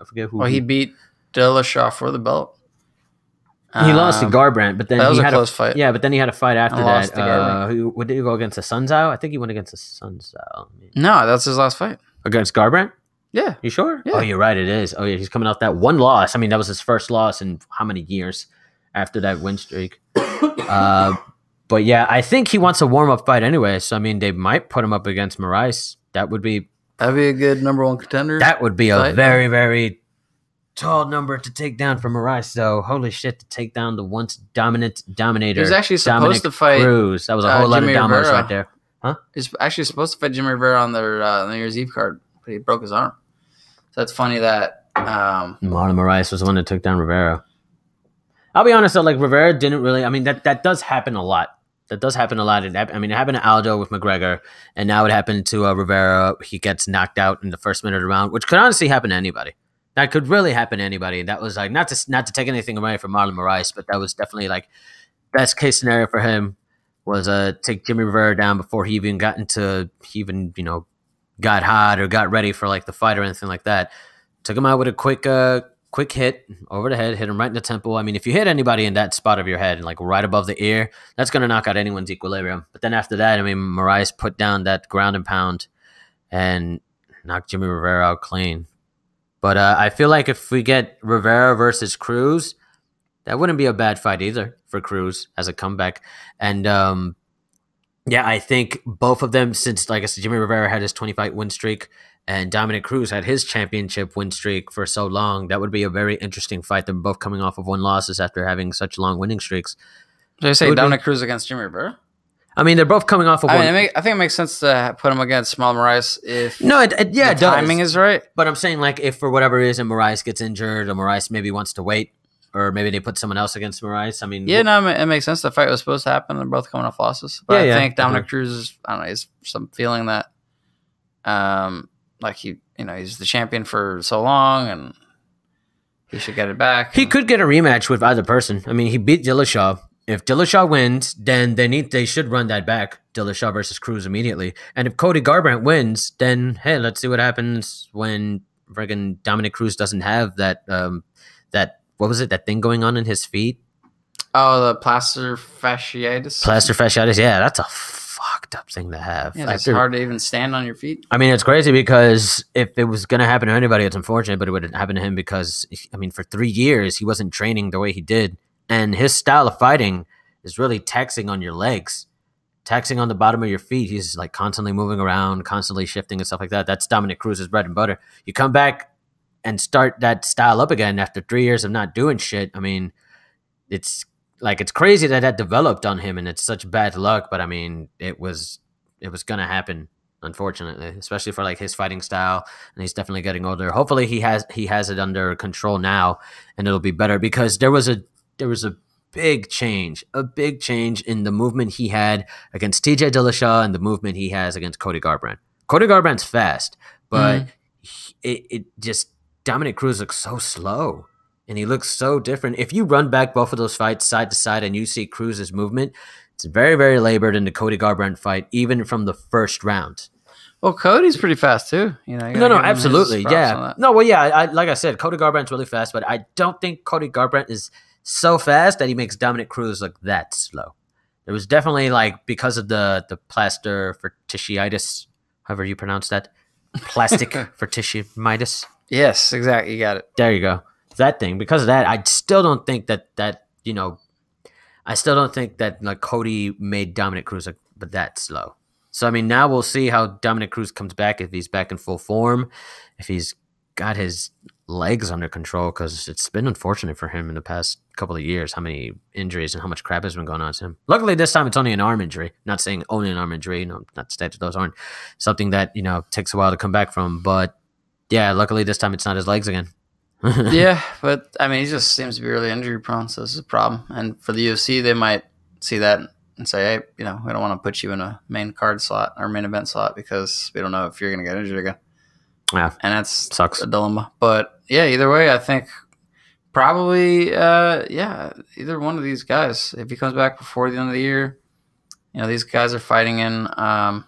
forget who. Well, he beat Dillashaw for the belt. He lost to Garbrandt, but then that was he had a close fight. Yeah, but then he had a fight after lost that. Did he go against the Sun Tzu? I think he went against the Sun Tzu. No, that's his last fight. Against Garbrandt? Yeah. You sure? Yeah. Oh, you're right. It is. Oh, yeah. He's coming off that one loss. I mean, that was his first loss in how many years after that win streak? But yeah, I think he wants a warm-up fight anyway. So, I mean, they might put him up against Moraes. That'd be a good number one contender. That would be a very, very tall number to take down for Moraes. So, holy shit, to take down the once dominant dominator. He was actually supposed Dominic to fight Cruz. That was a whole lot of dominoes right there. Huh? He's actually supposed to fight Jimmy Rivera on their New Year's Eve card, but he broke his arm. So it's funny that Marlon Moraes was the one that took down Rivera. I'll be honest though, like Rivera didn't really. I mean, that does happen a lot. That does happen a lot. It happened to Aldo with McGregor, and now it happened to Rivera. He gets knocked out in the first minute of the round, which could honestly happen to anybody. That could really happen to anybody. That was like not to take anything away from Marlon Moraes, but that was definitely like best case scenario for him was take Jimmy Rivera down before he even got hot or got ready for like the fight or anything like that. Took him out with a quick hit over the head, hit him right in the temple. I mean, if you hit anybody in that spot of your head, like right above the ear, that's going to knock out anyone's equilibrium. But then after that, I mean, Moraes put down that ground and pound and knocked Jimmy Rivera out clean. But I feel like if we get Rivera versus Cruz, that wouldn't be a bad fight either for Cruz as a comeback. And yeah, I think both of them, since like I said, Jimmy Rivera had his 20-fight win streak and Dominic Cruz had his championship win streak for so long, that would be a very interesting fight. They're both coming off of one losses after having such long winning streaks. Did I say Dominic Cruz against Jimmy Rivera? I mean, they're both coming off of one. I think it makes sense to put him against Marlon Moraes if the timing is right. But I'm saying, like, if for whatever reason Moraes gets injured or Moraes maybe wants to wait, or maybe they put someone else against Moraes. I mean, it makes sense. The fight was supposed to happen. They're both coming off losses. But I think Dominic Cruz is, I don't know, he's some feeling that, like he's the champion for so long and he should get it back. He could get a rematch with either person. I mean, he beat Dillashaw. If Dillashaw wins, then they should run that back, Dillashaw versus Cruz immediately. And if Cody Garbrandt wins, then hey, let's see what happens when friggin' Dominic Cruz doesn't have that what was it, that thing going on in his feet? Oh, the plantar fasciitis. Plantar fasciitis, yeah, that's a fucked up thing to have. Yeah, it's hard to even stand on your feet. I mean, it's crazy because if it was going to happen to anybody, it's unfortunate, but it would happen to him because, I mean, for 3 years, he wasn't training the way he did. And his style of fighting is really taxing on your legs, taxing on the bottom of your feet. He's like constantly moving around, constantly shifting and stuff like that. That's Dominic Cruz's bread and butter. You come back and start that style up again after 3 years of not doing shit. I mean, it's crazy that developed on him, and it's such bad luck. But I mean, it was gonna happen, unfortunately, especially for like his fighting style. And he's definitely getting older. Hopefully, he has it under control now, and it'll be better because there was a big change in the movement he had against TJ Dillashaw and the movement he has against Cody Garbrandt. Cody Garbrandt's fast, but it just Dominic Cruz looks so slow. And he looks so different. If you run back both of those fights side to side and you see Cruz's movement, it's very, very labored in the Cody Garbrandt fight, even from the first round. Well, Cody's pretty fast too. You know. You No, gotta no, give him his absolutely, props on yeah. that. No, well, yeah. Like I said, Cody Garbrandt's really fast, but I don't think Cody Garbrandt is so fast that he makes Dominic Cruz look that slow. There was definitely like because of the plaster fasciitis, however you pronounce that, plastic fasciitis. Yes, exactly. You got it. There you go. That thing. Because of that, I still don't think that I still don't think that like Cody made Dominic Cruz look but that slow. So I mean, now we'll see how Dominic Cruz comes back, if he's back in full form, if he's got his legs under control, because it's been unfortunate for him in the past couple of years how many injuries and how much crap has been going on to him. Luckily, this time it's only an arm injury. Not saying only an arm injury. Not to say that those aren't something that takes a while to come back from. But yeah, luckily this time it's not his legs again. Yeah, but I mean, he just seems to be really injury prone, so this is a problem. And for the UFC, they might see that and say, hey, we don't want to put you in a main card slot or main event slot because we don't know if you're going to get injured again. Yeah, and that's sucks. a dilemma. But yeah, either way, I think probably either one of these guys, if he comes back before the end of the year, these guys are fighting in I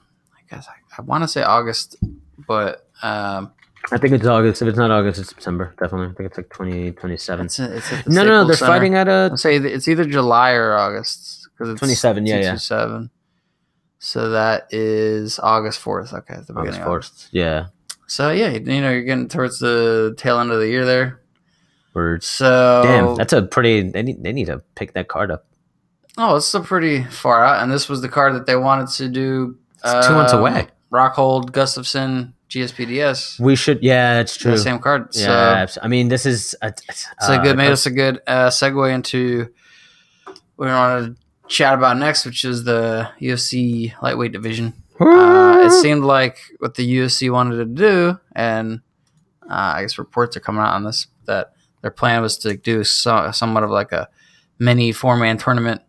guess I want to say August, but I think it's August. If it's not August, it's September. Definitely. I think it's like 2027. it's at the No, Staples they're Center. fighting at I'll say it's either July or August because it's 27, yeah. 227. So that is August 4th. Okay, at the August beginning of August. 4th. Yeah. So yeah, you're getting towards the tail end of the year there. Words. So Damn, that's a pretty. They need to pick that card up. Oh, it's still pretty far out, and this was the card that they wanted to do. It's 2 months away. Rockhold, Gustafsson, GSPDS. We should. Yeah, it's true. The same card. Yeah, So I mean, this is. made us a good segue into what we want to chat about next, which is the UFC lightweight division. It seemed like what the UFC wanted to do, and I guess reports are coming out on this, that their plan was to do somewhat of like a mini four-man tournament,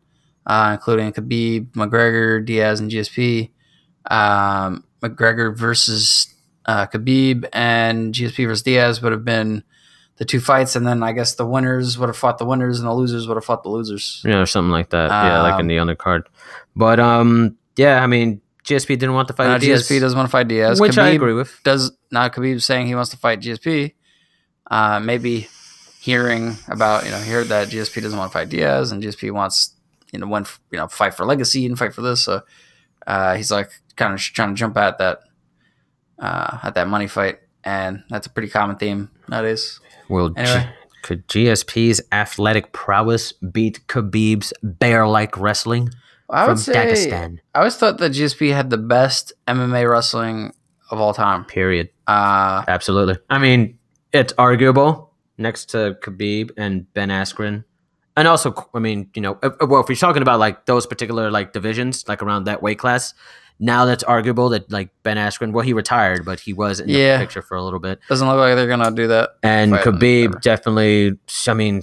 including Khabib, McGregor, Diaz, and GSP. McGregor versus Khabib and GSP versus Diaz would have been the two fights, and then I guess the winners would have fought the winners, and the losers would have fought the losers. Yeah, or something like that. Yeah, like in the undercard. But yeah, I mean, GSP didn't want to fight Diaz. GSP doesn't want to fight Diaz, which Khabib I agree with. Khabib saying he wants to fight GSP. Maybe hearing about heard that GSP doesn't want to fight Diaz, and GSP wants fight for legacy and fight for this. So he's like kind of trying to jump at that money fight, and that's a pretty common theme nowadays. Well, Anyway. could GSP's athletic prowess beat Khabib's bear-like wrestling I from would say Dagestan? I always thought that GSP had the best MMA wrestling of all time. Period. Uh, Absolutely. I mean, it's arguable next to Khabib and Ben Askren. And also, I mean, well, if you're talking about like those particular like divisions, like around that weight class, now that's arguable that like Ben Askren, well, he retired, but he was in the picture for a little bit. doesn't look like they're gonna do that. And fight Khabib ever. definitely, I mean,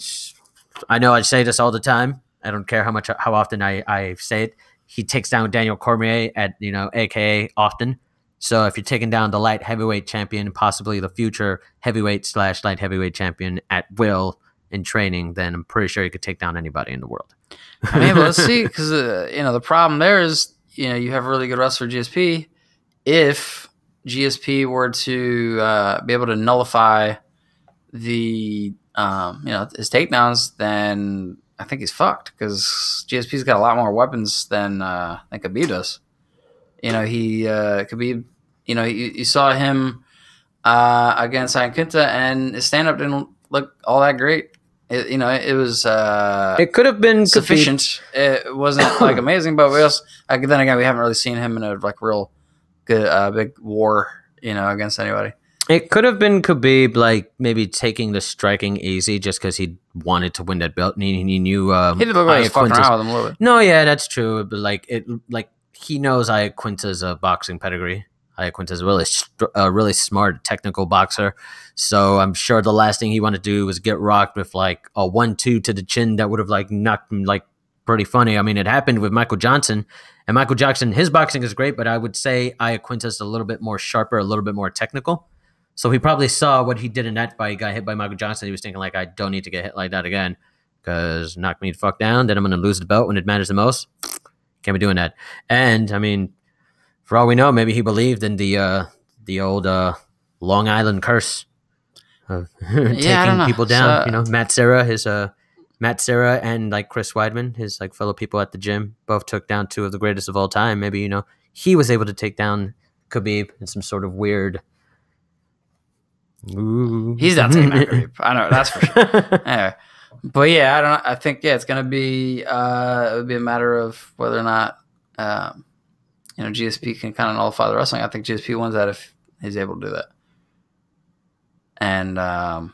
I know I say this all the time. I don't care how often I say it. He takes down Daniel Cormier at, AKA often. So if you're taking down the light heavyweight champion, possibly the future heavyweight / light heavyweight champion at will in training, then I'm pretty sure you could take down anybody in the world. I mean, but let's see, because the problem there is you have a really good wrestler GSP. If GSP were to be able to nullify the his takedowns, then I think he's fucked, because GSP's got a lot more weapons than Khabib does. Khabib, you saw him against Ian Quinta, and his stand up didn't look all that great. It was It could have been sufficient. It wasn't like amazing, but we also then again we haven't really seen him in a like real good big war against anybody. It could have been Khabib, like maybe taking the striking easy just because he wanted to win that belt, and he knew He did look like he was fucking around with him a little bit. No, yeah, that's true. But he knows Iaquinta's boxing pedigree. Iaquinta's a really smart technical boxer. So I'm sure the last thing he wanted to do was get rocked with like a 1-2 to the chin that would have like knocked him like pretty funny. I mean, it happened with Michael Johnson, and Michael Johnson, his boxing is great, but I would say Iaquinta's a little bit more sharper, a little bit more technical. So he probably saw what he did in that fight. He got hit by Michael Johnson. He was thinking like, I don't need to get hit like that again, because knock me the fuck down, then I'm going to lose the belt when it matters the most. Can't be doing that. And I mean, For all we know, maybe he believed in the old Long Island curse of I don't taking know. people down. So- Matt Serra and like Chris Weidman, his like fellow people at the gym, both took down two of the greatest of all time. Maybe he was able to take down Khabib in some sort of weird. Ooh. He's not taking that Khabib. I know, that's for sure. Anyway. But yeah, I don't know. I think it's gonna be it would be a matter of whether or not GSP can kind of nullify the wrestling. I think GSP wins that if he's able to do that. And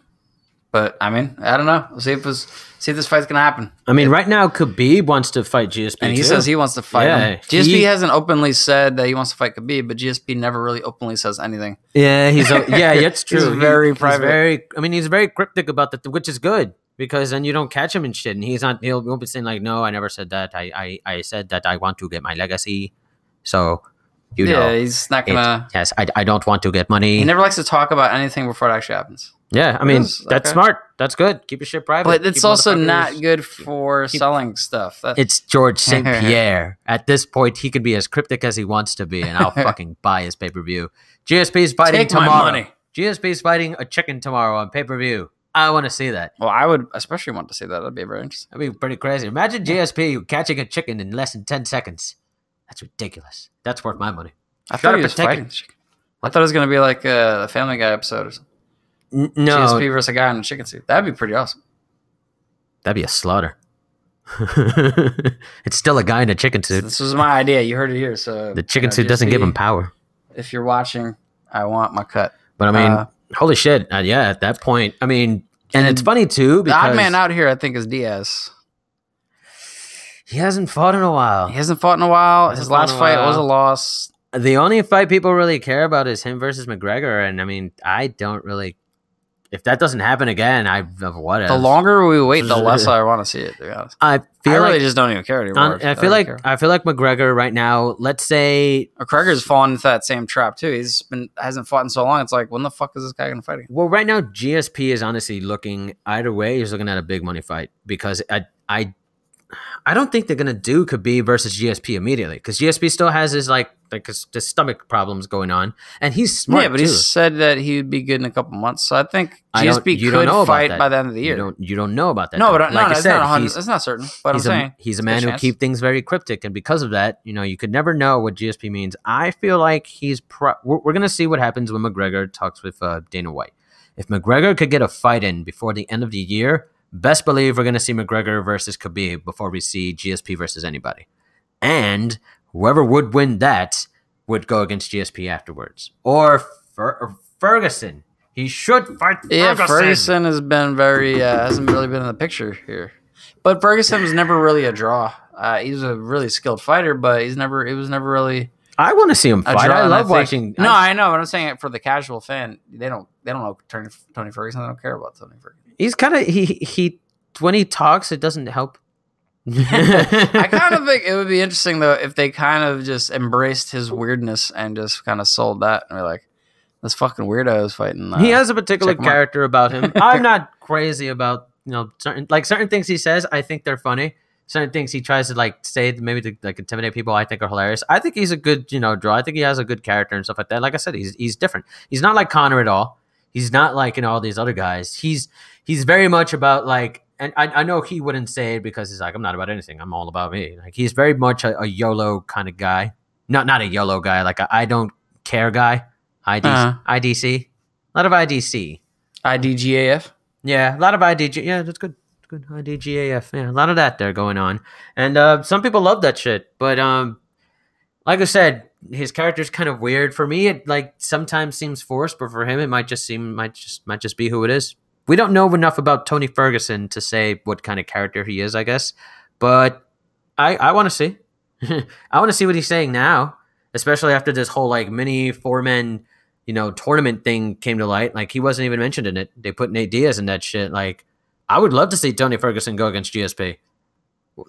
but I mean, I don't know. We'll see if this fight's gonna happen. I mean, right now Khabib wants to fight GSP, And he too. says he wants to fight Yeah, him. GSP hasn't openly said that he wants to fight Khabib, but GSP never really openly says anything. Yeah, it's true. He's very private. He's very cryptic about that, which is good because then you don't catch him and shit. And he'll be saying like, "No, I never said that. I said that I want to get my legacy." So, He's not gonna. Yes, I don't want to get money. He never likes to talk about anything before it actually happens. Yeah, I mean that's okay. smart. That's good. Keep your shit private. But it's Keep also motherfuckers- not good for selling stuff. It's George St. Pierre. At this point, he can be as cryptic as he wants to be, and I'll fucking buy his pay per view. GSP's fighting Take my tomorrow. money. GSP's fighting a chicken tomorrow on pay per view. I want to see that. Well, I would especially want to see that. That'd be very interesting. That'd be pretty crazy. Imagine GSP catching a chicken in less than 10 seconds. That's ridiculous. That's worth my money. I Shut thought up he was and take fighting it. the chicken. I thought it was going to be like a Family Guy episode or something. No, GSP versus a guy in a chicken suit. That'd be pretty awesome. that'd be a slaughter. It's still a guy in a chicken suit. This was my idea. You heard it here. So The chicken suit doesn't give him power. If you're watching, I want my cut. But I mean, holy shit. Yeah, at that point, I mean, and it's funny too The because odd man out here, I think, is Diaz. he hasn't fought in a while. He hasn't fought in a while. Hasn't His fought last in a fight while. was a loss. The only fight people really care about is him versus McGregor, and I mean, I don't really. If that doesn't happen again, whatever. The longer we wait, the less I want to see it. To be honest, I feel I like really just don't even care anymore. I feel like McGregor right now. Let's say, McGregor's fallen into that same trap too. Hasn't fought in so long. It's like, when the fuck is this guy gonna fight again? well, right now GSP is honestly looking either way. He's looking at a big money fight because I don't think they're gonna do Khabib versus GSP immediately because GSP still has his his stomach problems going on, and he's smart. Yeah, but too. he said that he would be good in a couple months. So I think GSP you don't know could about fight that. by the end of the year. You don't know about that. No, though. but like I it's said, not he's, it's not certain. But I'm saying he's a there's man who chance. keeps things very cryptic, and because of that, you could never know what GSP means. I feel like we're gonna see what happens when McGregor talks with Dana White. If McGregor could get a fight in before the end of the year, best believe we're gonna see McGregor versus Khabib before we see GSP versus anybody. And whoever would win that would go against GSP afterwards. Or Ferguson. He should fight Ferguson. Yeah, Ferguson has been hasn't really been in the picture here. But Ferguson was never really a draw. He's a really skilled fighter, but it was never really I want to see him a fight. draw. I And love think- watching. No, I know, but I'm saying it for the casual fan. They don't know Tony Ferguson. They don't care about Tony Ferguson. He's kind of he when he talks, it doesn't help. I kind of think it would be interesting though if they kind of just embraced his weirdness and just kind of sold that and were like, this fucking weirdo is fighting. He has a particular check him out. character about him. I'm not crazy about certain things he says. I think they're funny. Certain things he tries to say maybe to intimidate people. I think are hilarious. I think he's a good draw. I think he has a good character and stuff like that. Like I said, he's different. He's not like Conor at all. He's not like all these other guys. He's very much about and I know he wouldn't say it because he's like, I'm not about anything. I'm all about me. He's very much a YOLO kind of guy. Not a YOLO guy. Like I don't care guy. IDC. A lot of IDC. IDGAF. Yeah, a lot of IDG. Yeah, that's good. Good IDGAF. Yeah, a lot of that there going on. And some people love that shit. But like I said, his character's kind of weird. For me, it sometimes seems forced, but for him it might just be who it is. We don't know enough about Tony Ferguson to say what kind of character he is, I guess. But I want to see. I want to see what he's saying now, especially after this whole mini 4-man, tournament thing came to light. He wasn't even mentioned in it. They put Nate Diaz in that shit. I would love to see Tony Ferguson go against GSP.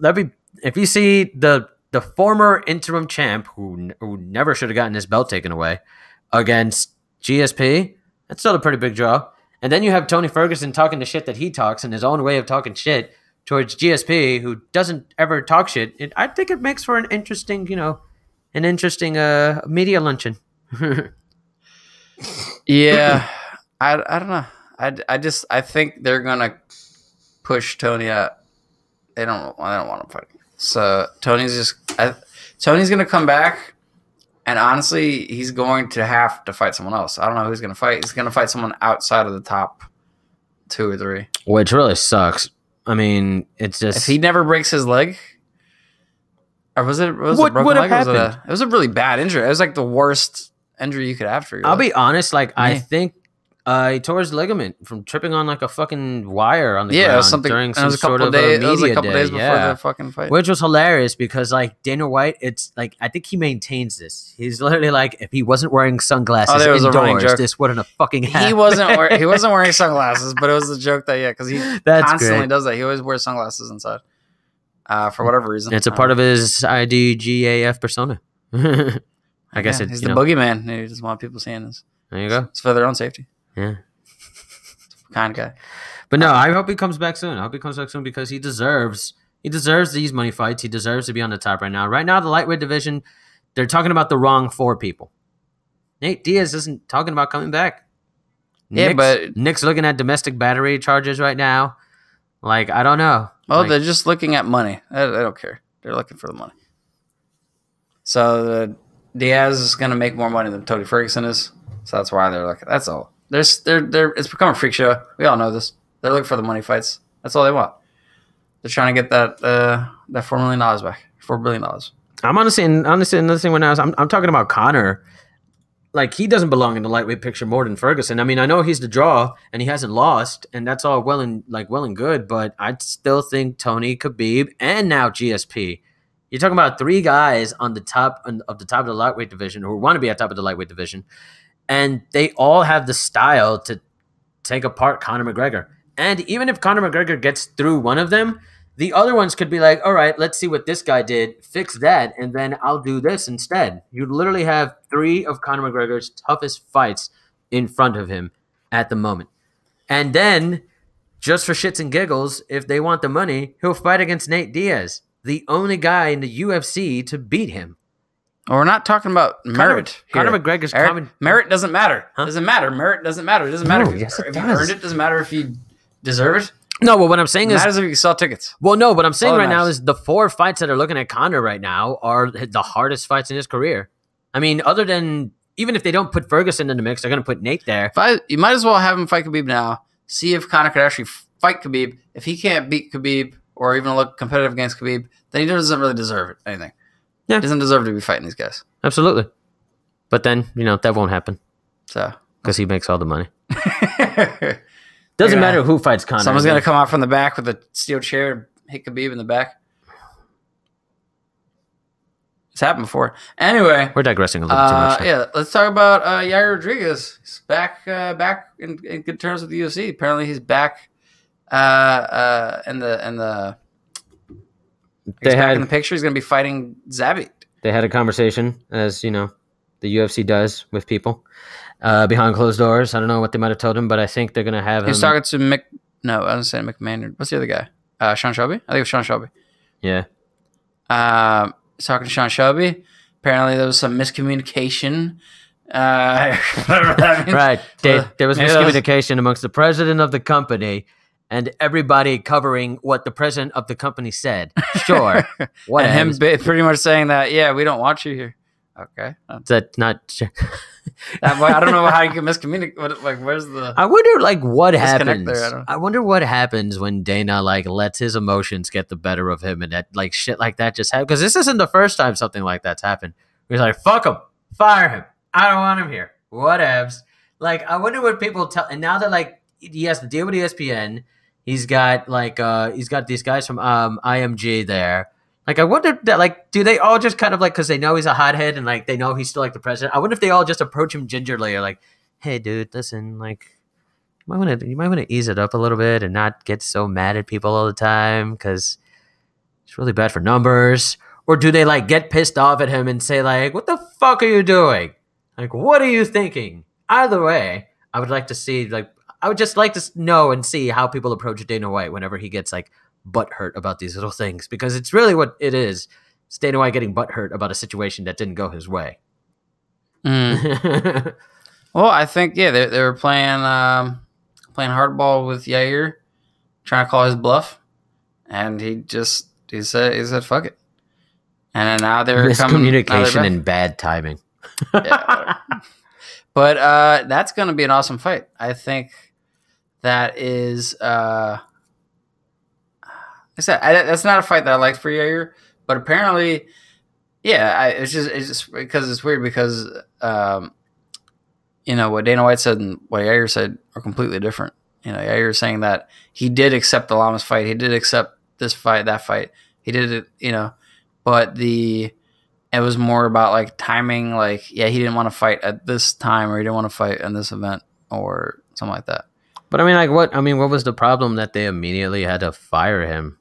That'd be if you see the former interim champ who never should have gotten his belt taken away against GSP. That's still a pretty big draw. And then you have Tony Ferguson talking the shit that he talks in his own way of talking shit towards GSP, who doesn't ever talk shit. I think it makes for an interesting, an interesting media luncheon. Yeah, I don't know. I think they're gonna push Tony out. They don't want him fighting. So Tony's gonna come back, and honestly, he's going to have to fight someone else. I don't know who he's gonna fight. He's gonna fight someone outside of the top 2 or 3, which really sucks. I mean, it's just if he never breaks his leg, or was it a broken would have leg? happened? It was a really bad injury. It was like the worst injury you could have for your I'll leg. be honest. Like I Yeah. think he tore his ligament from tripping on like a fucking wire on the Yeah, it ground was something. during It some was a couple sort of days. a It was a media couple day. days before Yeah. the fucking fight. Which was hilarious because like Dana White, it's like I think he maintains this. He's literally like, if he wasn't wearing sunglasses there was a running indoors, joke. this wouldn't have fucking happened. He wasn't wearing sunglasses, but it was a joke that because he That's constantly great. does that. He always wears sunglasses inside, for whatever reason. It's a part of his IDGAF persona. I guess he's it's the boogeyman. He doesn't want people seeing this. There you go. It's for their own safety. Yeah. Kind of guy. But no, I hope he comes back soon. I hope he comes back soon because he deserves these money fights. He deserves to be on the top right now. Right now, the lightweight division, they're talking about the wrong 4 people. Nate Diaz isn't talking about coming back. Yeah, but Nick's looking at domestic battery charges right now. Like, I don't know. well, Like, they're just looking at money. They don't care. They're looking for the money. So Diaz is going to make more money than Tony Ferguson is. So that's why they're looking. That's all. It's become a freak show. We all know this. They're looking for the money fights. That's all they want. They're trying to get that $4 million back. $4 billion. I'm honestly another thing when I'm talking about Conor. Like, he doesn't belong in the lightweight picture more than Ferguson. I mean, I know he's the draw and he hasn't lost, and that's all well and good, but I still think Tony, Khabib, and now GSP. You're talking about 3 guys on the top of the lightweight division who want to be at top of the lightweight division, and they all have the style to take apart Conor McGregor. And even if Conor McGregor gets through one of them, the other ones could be like, all right, let's see what this guy did, fix that, and then I'll do this instead. You literally have 3 of Conor McGregor's toughest fights in front of him at the moment. And then, just for shits and giggles, if they want the money, he'll fight against Nate Diaz, the only guy in the UFC to beat him. We're not talking about merit. Conor here. McGregor's Eric, coming. Merit doesn't matter. Huh? Doesn't matter. Merit doesn't matter. It doesn't matter No, if you, yes, it if you does. earned it. Doesn't matter if you deserve it. No, well, what I'm saying It is, matters if you sell tickets. well, no, what I'm saying All that right now matters. is the 4 fights that are looking at Conor right now are the hardest fights in his career. I mean, other than, even if they don't put Ferguson in the mix, they're going to put Nate there. You might as well have him fight Khabib now. See if Conor could actually fight Khabib. If he can't beat Khabib or even look competitive against Khabib, then he doesn't really deserve anything. Yeah. He doesn't deserve to be fighting these guys. Absolutely. But then, that won't happen So because he makes all the money. Doesn't Yeah. matter who fights Conor. someone's gonna come out from the back with a steel chair and hit Khabib in the back. It's happened before. Anyway, We're digressing a little too much. yeah, let's talk about Yair Rodriguez. He's back in good terms with the UFC. Apparently, he's back in the They back had in the picture. He's gonna be fighting Zabit. they had a conversation, as the UFC does with people behind closed doors. I don't know what they might have told him, but I think they're gonna have He was him. talking to No, I was saying McMahon. What's the other guy? Sean Shelby. I think it was Sean Shelby. Yeah, He's talking to Sean Shelby. Apparently, there was some miscommunication. Whatever that means. right. There was Maybe that was- miscommunication amongst the president of the company and everybody covering what the president of the company said. Sure, what And him pretty much saying that, yeah, we don't want you here. Okay. That's not. I don't know how you can miscommunicate. Where's the... I wonder, what Disconnect happens. there, I don't know. I wonder what happens when Dana lets his emotions get the better of him, and that shit like that just happens. Because this isn't the first time something like that's happened. He's like, "Fuck him, fire him. I don't want him here. Whatevs." I wonder what people tell. And now that he has to deal with ESPN, he's got these guys from IMG there. I wonder that, do they all just kind of because they know he's a hothead and they know he's still the president. I wonder if they all just approach him gingerly or hey, dude, listen, you might want to ease it up a little bit and not get so mad at people all the time because it's really bad for numbers. Or do they get pissed off at him and say what the fuck are you doing? What are you thinking? Either way, I would like to see I would just like to know and see how people approach Dana White whenever he gets butthurt about these little things, because it's really what it is. It's Dana White getting butthurt about a situation that didn't go his way. Mm. Well, I think they were playing hardball with Yair, trying to call his bluff, and he said fuck it, and then now they're miscommunication and bad timing. Yeah, but that's going to be an awesome fight. I think that is. I said that's not a fight that I liked for Yair, but apparently, yeah, it's just because it's weird because what Dana White said and what Yair said are completely different. Yair is saying that he did accept the Lamas fight, he did accept this fight, that fight, he did it, but it was more about like timing, like he didn't want to fight at this time or he didn't want to fight in this event or something like that. But what was the problem that they immediately had to fire him?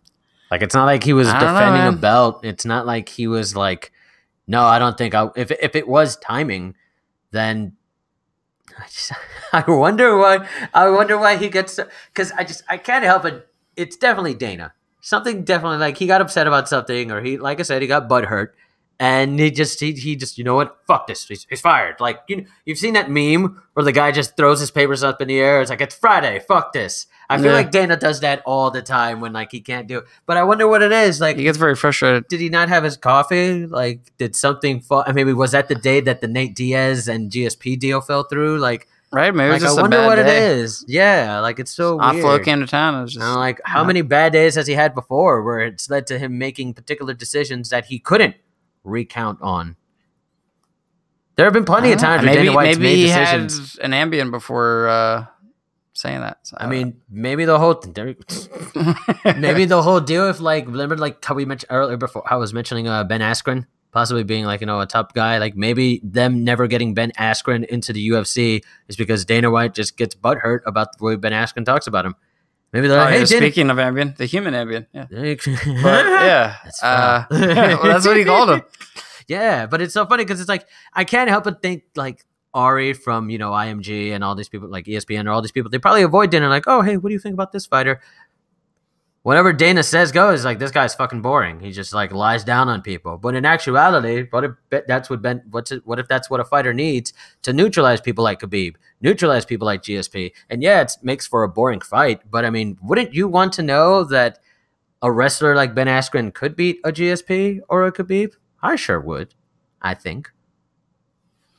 Like, it's not like he was defending a belt. It's not like he was like, no, I don't think if it was timing, then I wonder why he gets, because I can't help it. It's definitely Dana. Something definitely, like, he got upset about something, or he, like I said, he got butthurt. And he just, you know what? Fuck this. He's fired. Like, you've seen that meme where the guy just throws his papers up in the air. It's like, it's Friday. Fuck this. I feel like Dana does that all the time when, like, he can't do it. But I wonder what it is. Like, he gets very frustrated. Did he not have his coffee? Like, did something fall? Maybe was that the day that the Nate Diaz and GSP deal fell through? Like, right? Maybe like, it's just I wonder a bad day. It is. Yeah, like, it's so weird. Flo came to town. It was just, like, how many bad days has he had before where it's led to him making particular decisions that he couldn't recount on? There have been plenty of times where Dana White's made decisions. Had an Ambien before saying that. So, maybe the whole deal. If, like, remember, like, how we mentioned earlier before, I was mentioning Ben Askren possibly being, like, a top guy. Like, maybe them never getting Ben Askren into the UFC is because Dana White just gets butthurt about the way Ben Askren talks about him. Maybe they're like, hey, speaking of Ambien, the human Ambien. Yeah. But, yeah. Well, that's what he called him. Yeah, but it's so funny because it's like, I can't help but think, like, Ari from, IMG and all these people, like ESPN or all these people, they probably avoid Dana, like, oh, hey, what do you think about this fighter? Whatever Dana says goes, like, this guy's fucking boring. He just, like, lies down on people. But in actuality, what if that's what a fighter needs to neutralize people like Khabib, neutralize people like GSP? And yeah, it makes for a boring fight, but I mean, wouldn't you want to know that a wrestler like Ben Askren could beat a GSP or a Khabib? I sure would, I think.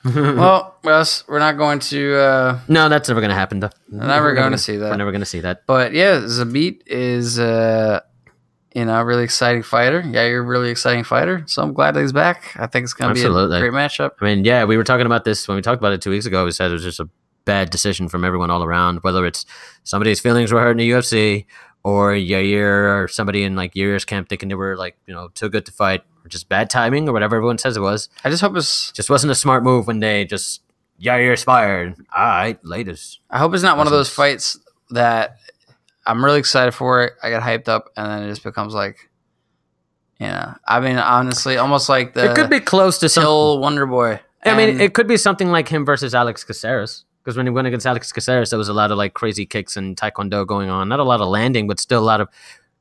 Well, Russ, we're not going to... no, that's never going to happen, though. We're never going to see that. We're never going to see that. But yeah, Zabit is a really exciting fighter. Yeah, you're a really exciting fighter. So I'm glad that he's back. I think it's going to be a great matchup. I mean, yeah, we were talking about this when we talked about it 2 weeks ago. We said it was just a bad decision from everyone all around, whether it's somebody's feelings were hurt in the UFC or Yair or somebody in, like, Yair's camp thinking they were, like, too good to fight, or just bad timing or whatever everyone says it was. I just hope it's just wasn't a smart move when they just Yair's fired. All right, latest. I hope it's not one of those fights that I'm really excited for it. I get hyped up and then it just becomes like, I mean, honestly, almost like it could be close to Till Wonder Boy. I mean, it could be something like him versus Alex Caceres. Because when he went against Alex Caceres, there was a lot of, like, crazy kicks and taekwondo going on. Not a lot of landing, but still a lot of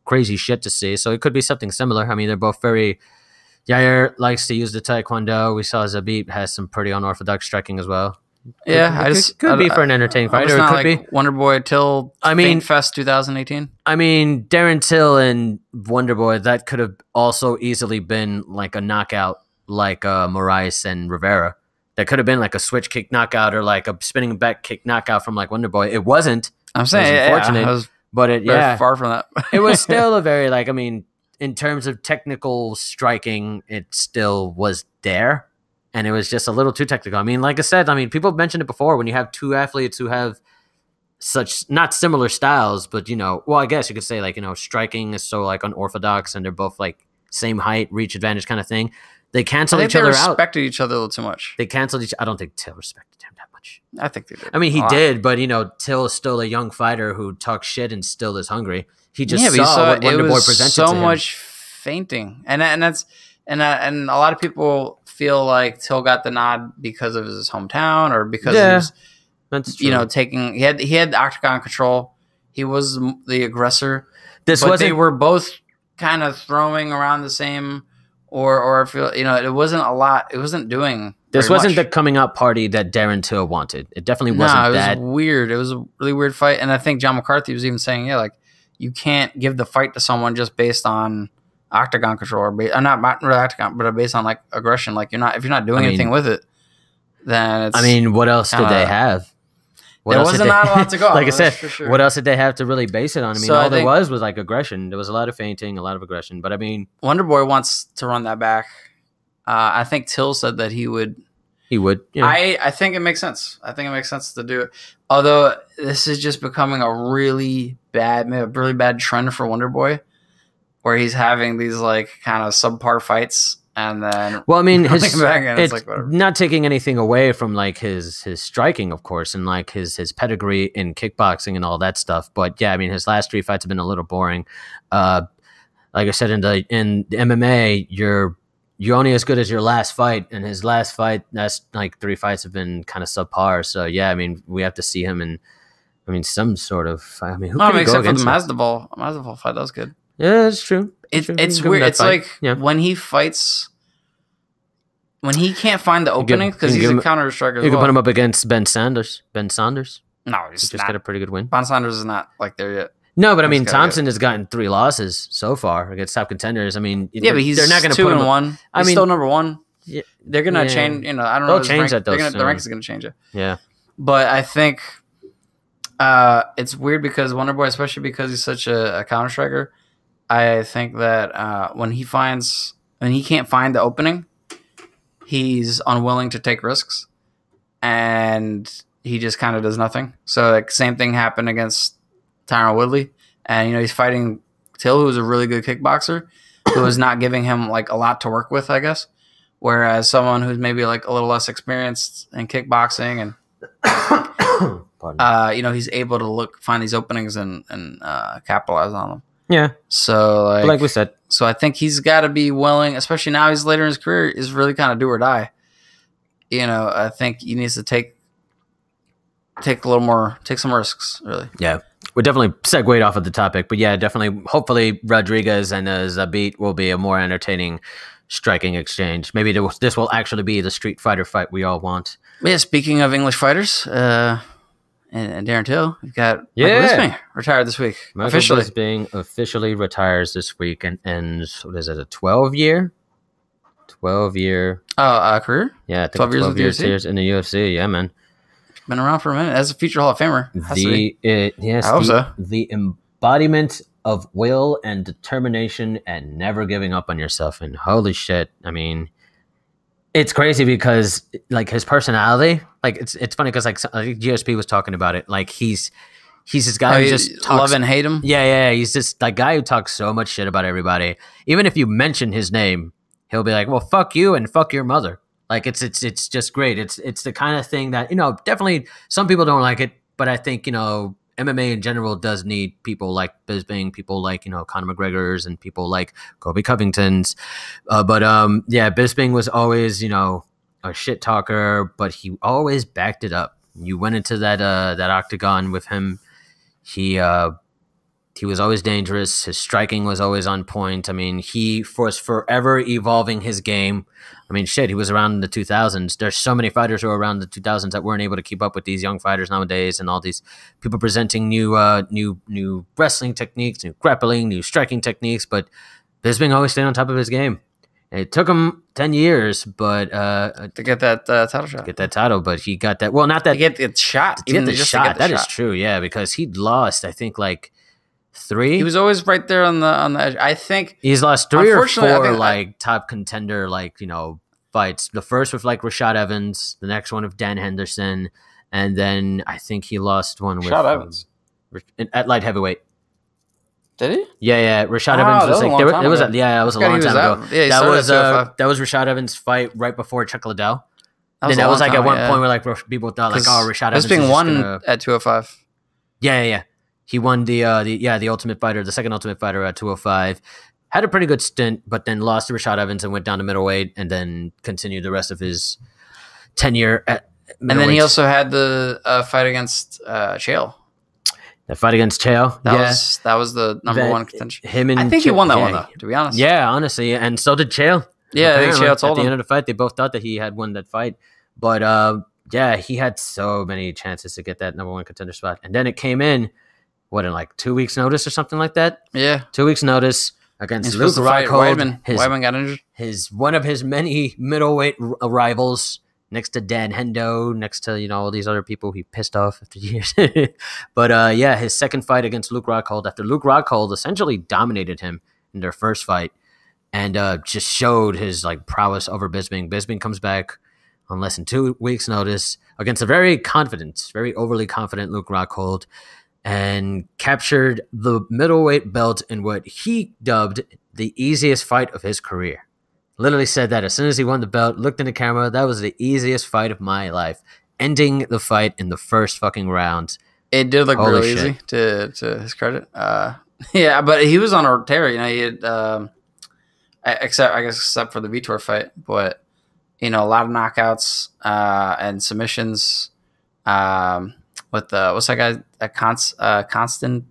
crazy shit to see. So it could be something similar. I mean, they're both very... Yair likes to use the taekwondo. We saw Zabit has some pretty unorthodox striking as well. Yeah, it could be for an entertaining fighter. It could be Wonder Boy Till Faint Fest 2018. I mean, Darren Till and Wonder Boy, that could have also easily been like a knockout, like Moraes and Rivera. That could have been like a switch kick knockout or like a spinning back kick knockout from, like, Wonder Boy. It wasn't. I'm saying, it was unfortunate, I was but far from that. It was still a very, like, I mean, in terms of technical striking, it still was there. And it was just a little too technical. I mean, like I said, people have mentioned it before. When you have two athletes who have such, not similar styles, but, well, I guess you could say, like, striking is so, like, unorthodox and they're both, like, same height, reach advantage kind of thing. They canceled each other out. They respected each other a little too much. They canceled each. I don't think Till respected him that much. I think they did. I mean, he did, but Till is still a young fighter who talks shit and still is hungry. He just saw what Wonder Boy presented to him. So much feinting, and that's and a lot of people feel like Till got the nod because of his hometown or because he was, that's true. taking. He had octagon control. He was the aggressor. They were both kind of throwing around the same or I feel it wasn't a lot. It wasn't doing. This very wasn't much. the coming out party that Darren Till wanted. It definitely No, wasn't it was that. weird. It was a really weird fight, and I think John McCarthy was even saying, like you can't give the fight to someone just based on octagon control, or not really octagon, but based on like aggression. Like if you're not doing anything with it, then it's. I mean, what else did they have? There wasn't not a lot to go. Like I said, for sure. what else did they have to really base it on? I mean, So all there was like aggression. There was a lot of feinting, a lot of aggression. But I mean, Wonder Boy wants to run that back. I think Till said that he would. He would. You know. I think it makes sense. I think it makes sense to do it. Although this is just becoming a really bad trend for Wonder Boy, where he's having these like kind of subpar fights, and then well, I mean, it's like not taking anything away from like his striking, of course, and like his pedigree in kickboxing and all that stuff. But yeah, I mean, his last 3 fights have been a little boring. Like I said, in the MMA, you're only as good as your last fight, and his last fight, that's like 3 fights have been kind of subpar. So yeah, I mean, we have to see him in, I mean, some sort of. I mean, who can he go except for the against? Masvidal fight, that was good. Yeah, that's true. It's weird. It's like when he fights, when he can't find the opening because he's a counter striker. You can put him up against Ben Saunders. No, he's just not. got a pretty good win. Ben Saunders is not like there yet. No, but I mean, Thompson has gotten 3 losses so far against top contenders. I mean, yeah, but they're not going to put him 2-1. I mean, still number 1. Yeah, they're going to change. I don't know. They'll change that though. The rankings are going to change it. Yeah, but I think it's weird because Wonder Boy, especially because he's such a counter striker, I think that when he can't find the opening, he's unwilling to take risks, and he just kind of does nothing. So like same thing happened against Tyron Woodley, and he's fighting Till, who's a really good kickboxer, who is not giving him like a lot to work with, I guess. Whereas someone who's maybe like a little less experienced in kickboxing and he's able to find these openings and capitalize on them. Yeah. So like we said, so I think he's got to be willing, especially now he's later in his career, is really kind of do or die. I think he needs to take some risks, really. Yeah. We're definitely segued off of the topic, but yeah, definitely. Hopefully, Rodriguez and Zabit will be a more entertaining striking exchange. Maybe this will actually be the Street Fighter fight we all want. Yeah. Speaking of English fighters, and Darren Till, we've got Michael Bisping retired this week. Michael Bisping officially retires this week and ends. What is it? A 12-year? 12-year. Career. Yeah, I think 12 years in the UFC. Yeah, man. Been around for a minute as a future Hall of Famer. I hope so. The embodiment of will and determination and never giving up on yourself. And holy shit, I mean, it's crazy because like his personality, like it's funny because like GSP was talking about it. Like he's this guy who just talks, love and hate him. Yeah. He's just that guy who talks so much shit about everybody. Even if you mention his name, he'll be like, "Well, fuck you and fuck your mother." Like it's just great. It's the kind of thing that definitely some people don't like it, but I think MMA in general does need people like Bisping, people like Conor McGregor's, and people like Kobe Covington's. But Bisping was always a shit talker, but he always backed it up. You went into that octagon with him. He was always dangerous. His striking was always on point. I mean, he was forever evolving his game. I mean, shit, he was around in the 2000s. There's so many fighters who were around the 2000s that weren't able to keep up with these young fighters nowadays, and all these people presenting new wrestling techniques, new grappling, new striking techniques. But Bisping always stayed on top of his game. It took him 10 years, but to get that title shot. Get that title, but he got that. Well, not that to get the shot. To get the shot. That is true, yeah, because he'd lost, I think, like 3. He was always right there on the edge. I think he's lost 3 or 4 top contender fights. The first with like Rashad Evans, the next one with Dan Henderson, and then I think he lost one with Evans at light heavyweight. Did he? Yeah. Rashad Evans was like it was a long time ago. Yeah, that was Rashad Evans' fight right before Chuck Liddell. Then that was like at one point where like people thought like, oh, Rashad Evans is won at 205. Yeah. He won the Ultimate Fighter, the second Ultimate Fighter at 205. Had a pretty good stint, but then lost to Rashad Evans and went down to middleweight, and then continued the rest of his tenure at middleweight. And then he also had the fight against Chael. That fight against Chael. That was the number 1 contention. I think he won that one though, to be honest. Yeah, honestly, and so did Chael. Yeah, I think Apparently, Chael told at the him. end of the fight, they both thought that he had won that fight. But yeah, he had so many chances to get that number one contender spot. And then it came in, in like 2 weeks' notice or something like that? Yeah. 2 weeks' notice against He's Luke supposed to fight Rockhold. Weidman. Weidman got injured. One of his many middleweight rivals, next to Dan Hendo, next to, all these other people he pissed off after years. But yeah, his second fight against Luke Rockhold, after Luke Rockhold essentially dominated him in their first fight and just showed his prowess over Bisping. Bisping comes back on less than 2 weeks' notice against a very overly confident Luke Rockhold, and captured the middleweight belt in what he dubbed the easiest fight of his career. Literally said that as soon as he won the belt, looked in the camera, that was the easiest fight of my life. Ending the fight in the first fucking round. It did look Holy really shit. easy to his credit. Yeah, but he was on a tear. He had except for the Vitor fight, but a lot of knockouts and submissions. With what's that guy? Constant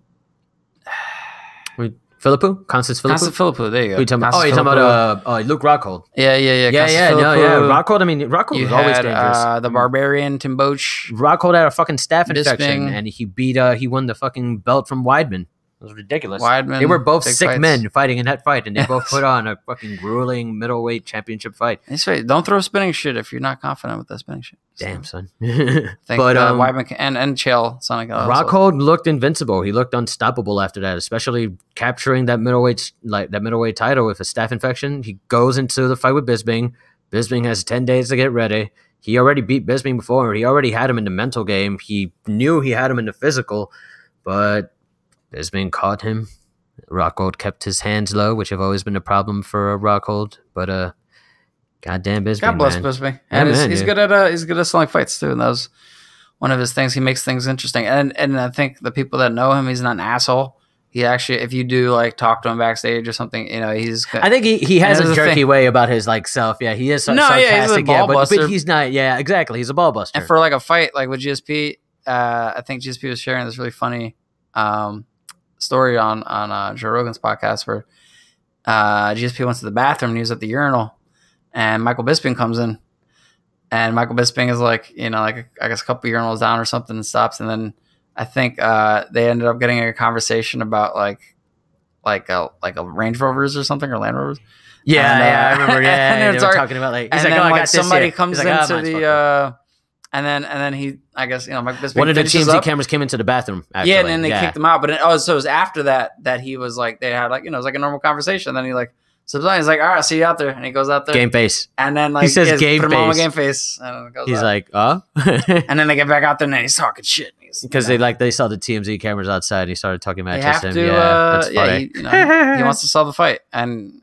Philippou? Constance Philippou? Constant Philippou. There you go. Who you talking about? Constance You're talking Philippou. about Luke Rockhold. Yeah. Rockhold, Rockhold You was always had dangerous. the Barbarian Tim Boach. Rockhold had a fucking staph infection, Bisping. and he won the fucking belt from Weidman. It was ridiculous. Weidman, They were both big sick fights. men fighting in that fight, and they both put on a fucking grueling middleweight championship fight. That's right. Don't throw spinning shit if you're not confident with that spinning shit. Damn, son. I think But Weidman and Chael Sonic. Rockhold looked invincible. He looked unstoppable after that, especially capturing that middleweight title with a staph infection. He goes into the fight with Bisping. Bisping has 10 days to get ready. He already beat Bisping before. He already had him in the mental game. He knew he had him in the physical, but Bisping caught him. Rockhold kept his hands low, which have always been a problem for Rockhold. But goddamn Bisping, God bless man. Bisping. Yeah, And man, he's dude. good at selling fights too, and that was one of his things. He makes things interesting, and I think the people that know him, he's not an asshole. He actually, if you do talk to him backstage or something, he's. I think he has And a there's a jerky thing- way about his self. Yeah, he is No, yeah, he's a sarcastic. ball but buster. he's not. Yeah, exactly. He's a ball buster. And for a fight with GSP, I think GSP was sharing this really funny story on Joe Rogan's podcast where GSP went to the bathroom and he was at the urinal, and Michael Bisping comes in, and Michael Bisping is I guess a couple urinals down or something, and stops, and then I think they ended up getting a conversation about like a Range Rovers or something, or Land Rovers. yeah, and, I remember. Yeah, and they they're were talking- talking about he's And like, then oh, I got this somebody here. comes He's like, into mine's fucked the up. and then he, I guess, Michael Bisping One of the finishes TMZ up. cameras came into the bathroom. Actually. Yeah, and then they kicked him out. But so it was after that he was they had it was like a normal conversation. Then he sits down, he's like, all right, I'll see you out there. And he goes out there. Game face. And then He says game put him on with face. game face. And it goes He's out. like, oh, And then they get back out there and then he's talking shit. because they saw the TMZ cameras outside. And he started talking they matches. have to him. to, That's funny. he wants to sell the fight. And,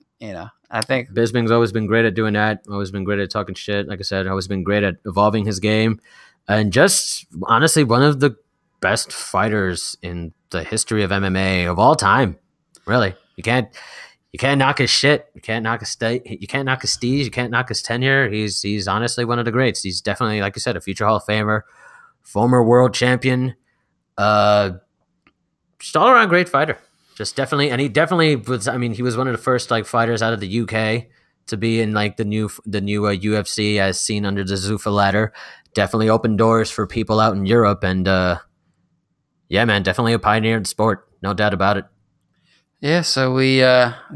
I think Bisping's always been great at doing that. Always been great at talking shit. Like I said, always been great at evolving his game, and just honestly one of the best fighters in the history of MMA of all time. Really, you can't knock his shit. You can't knock his You can't knock his steez. You can't knock his tenure. He's honestly one of the greats. He's definitely, like you said, a future Hall of Famer, former world champion, just all around great fighter. Just definitely, and he definitely was. I mean, he was one of the first fighters out of the UK to be in the new UFC, as seen under the Zuffa ladder. Definitely opened doors for people out in Europe, and yeah, man, definitely a pioneer in the sport, no doubt about it. yeah. So we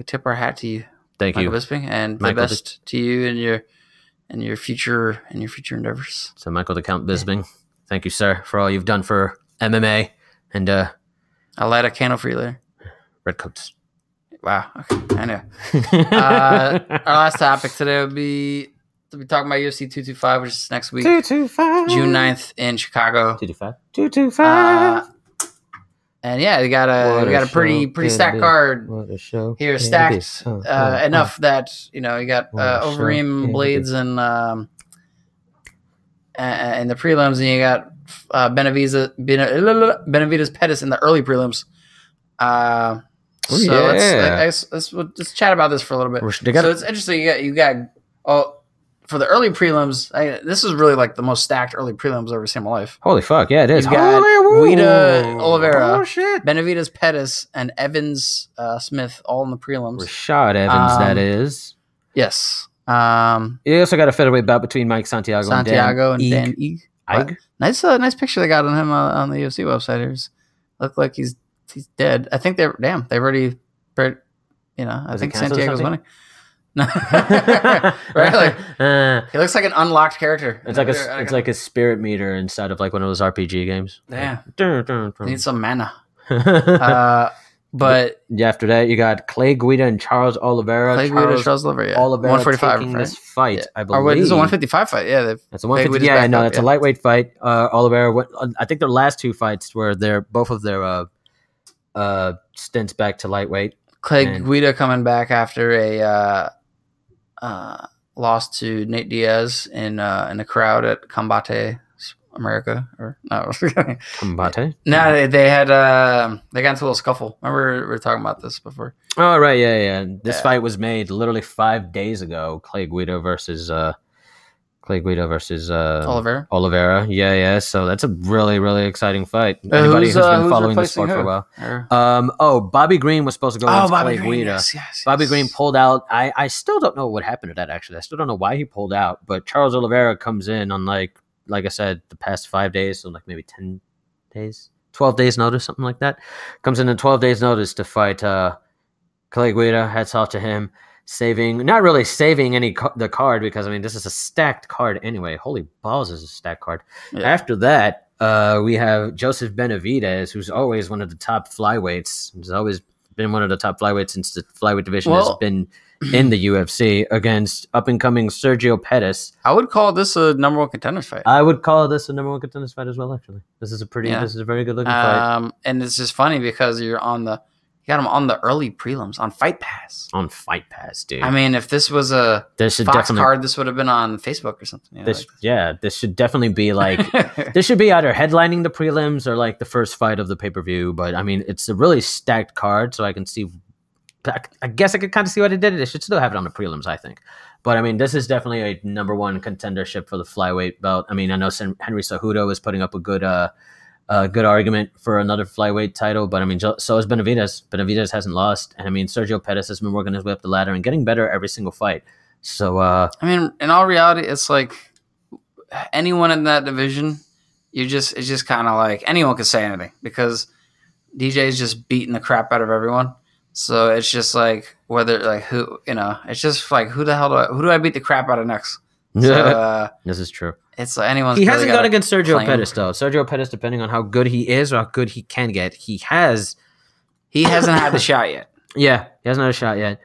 tip our hat to you, Thank Michael you, Bisping, and Michael the best to you and your future endeavors. so Michael the Count Bisping. Thank you, sir, for all you've done for MMA and I'll light a candle for you later. Redcoats. Wow. Okay. I know. Our last topic today would be to be talking about UFC 225, which is next week, 225. June 9th in Chicago. 225. 225. And yeah, we got a pretty stacked card What a show. here, stacked enough that you got Overeem, Blades, and the prelims, and you got Benavidez Pettis in the early prelims. Let's chat about this for a little bit. So it's interesting. You got for the early prelims. This is really the most stacked early prelims I've ever seen in my life. Holy fuck, yeah, it is. You got Guida Oliveira, Oh, shit. Benavidez Pettis, and Evans Smith all in the prelims. Rashad Evans, that is. Yes. You also got a featherweight bout between Mike Santiago, Santiago and Dan Dan Ige. Ige. Nice picture they got on him on the UFC website. He's looked like he's dead. I think they've already, I Was think it canceled or Santiago's something? winning. Right, like he looks like an unlocked character. It's like a spirit meter inside of like one of those RPG games. Yeah. Dun, dun, He needs some mana. dun. But Yeah, after that, you got Clay Guida and Charles Oliveira. Clay Guida, Charles Oliveira, yeah. Oliveira 145, taking right? this fight, Yeah. I believe. Or wait, this is a 155 fight. Yeah, That's a 150. Guida's Yeah, back no, up, that's a yeah. lightweight fight. Oliveira, I think their last two fights were both of their stints back to lightweight. Clay And- Guida coming back after a loss to Nate Diaz in the crowd at Combate America, or no? Combate. No, they had they got into a little scuffle. Remember we were talking about this before. Oh right, yeah. This Yeah. fight was made literally 5 days ago. Clay Guida versus Oliveira. Yeah. So that's a really, really exciting fight. Anybody who's been following the sport for a while. Bobby Green was supposed to go against Clay Guida. Yes. Bobby Green pulled out. I still don't know what happened to that, actually. I still don't know why he pulled out. But Charles Oliveira comes in on, like I said, the past 5 days, so like maybe 10 days, 12 days notice, something like that. Comes in 12 days notice to fight Clay Guida. Hats off to him. Not really saving the card, because, I mean, this is a stacked card anyway. Holy balls, is a stacked card. Yeah. After that, we have Joseph Benavidez, who's always one of the top flyweights. He's always been one of the top flyweights since the flyweight division has been in the UFC, against up-and-coming Sergio Pettis. I would call this a number one contenders fight. I would call this a number one contenders fight as well, actually. This is a very good looking fight. And it's just funny because you got him on the early prelims on Fight Pass. On Fight Pass, dude. I mean, if this was a this should Fox definitely card, this would have been on Facebook or something. this should definitely be like this should be either headlining the prelims or like the first fight of the pay-per-view. But I mean, it's a really stacked card, so I can see. I guess I could kind of see why they did it. They should still have it on the prelims, I think. But I mean, this is definitely a number one contendership for the flyweight belt. I mean, I know Henry Cejudo is putting up a good argument for another flyweight title, but I mean, so is Benavidez. Benavidez hasn't lost, and I mean, Sergio Pettis has been working his way up the ladder and getting better every single fight. So, I mean, in all reality, it's like anyone in that division, it's just kind of like anyone could say anything, because DJ's just beating the crap out of everyone. So it's just like it's just like who do I beat the crap out of next? So, this is true. it's like anyone's. He really hasn't gotta gone against Sergio claim. Pettis though. Sergio Pettis, depending on how good he is or how good he can get, he hasn't had the shot yet. Yeah, he hasn't had a shot yet.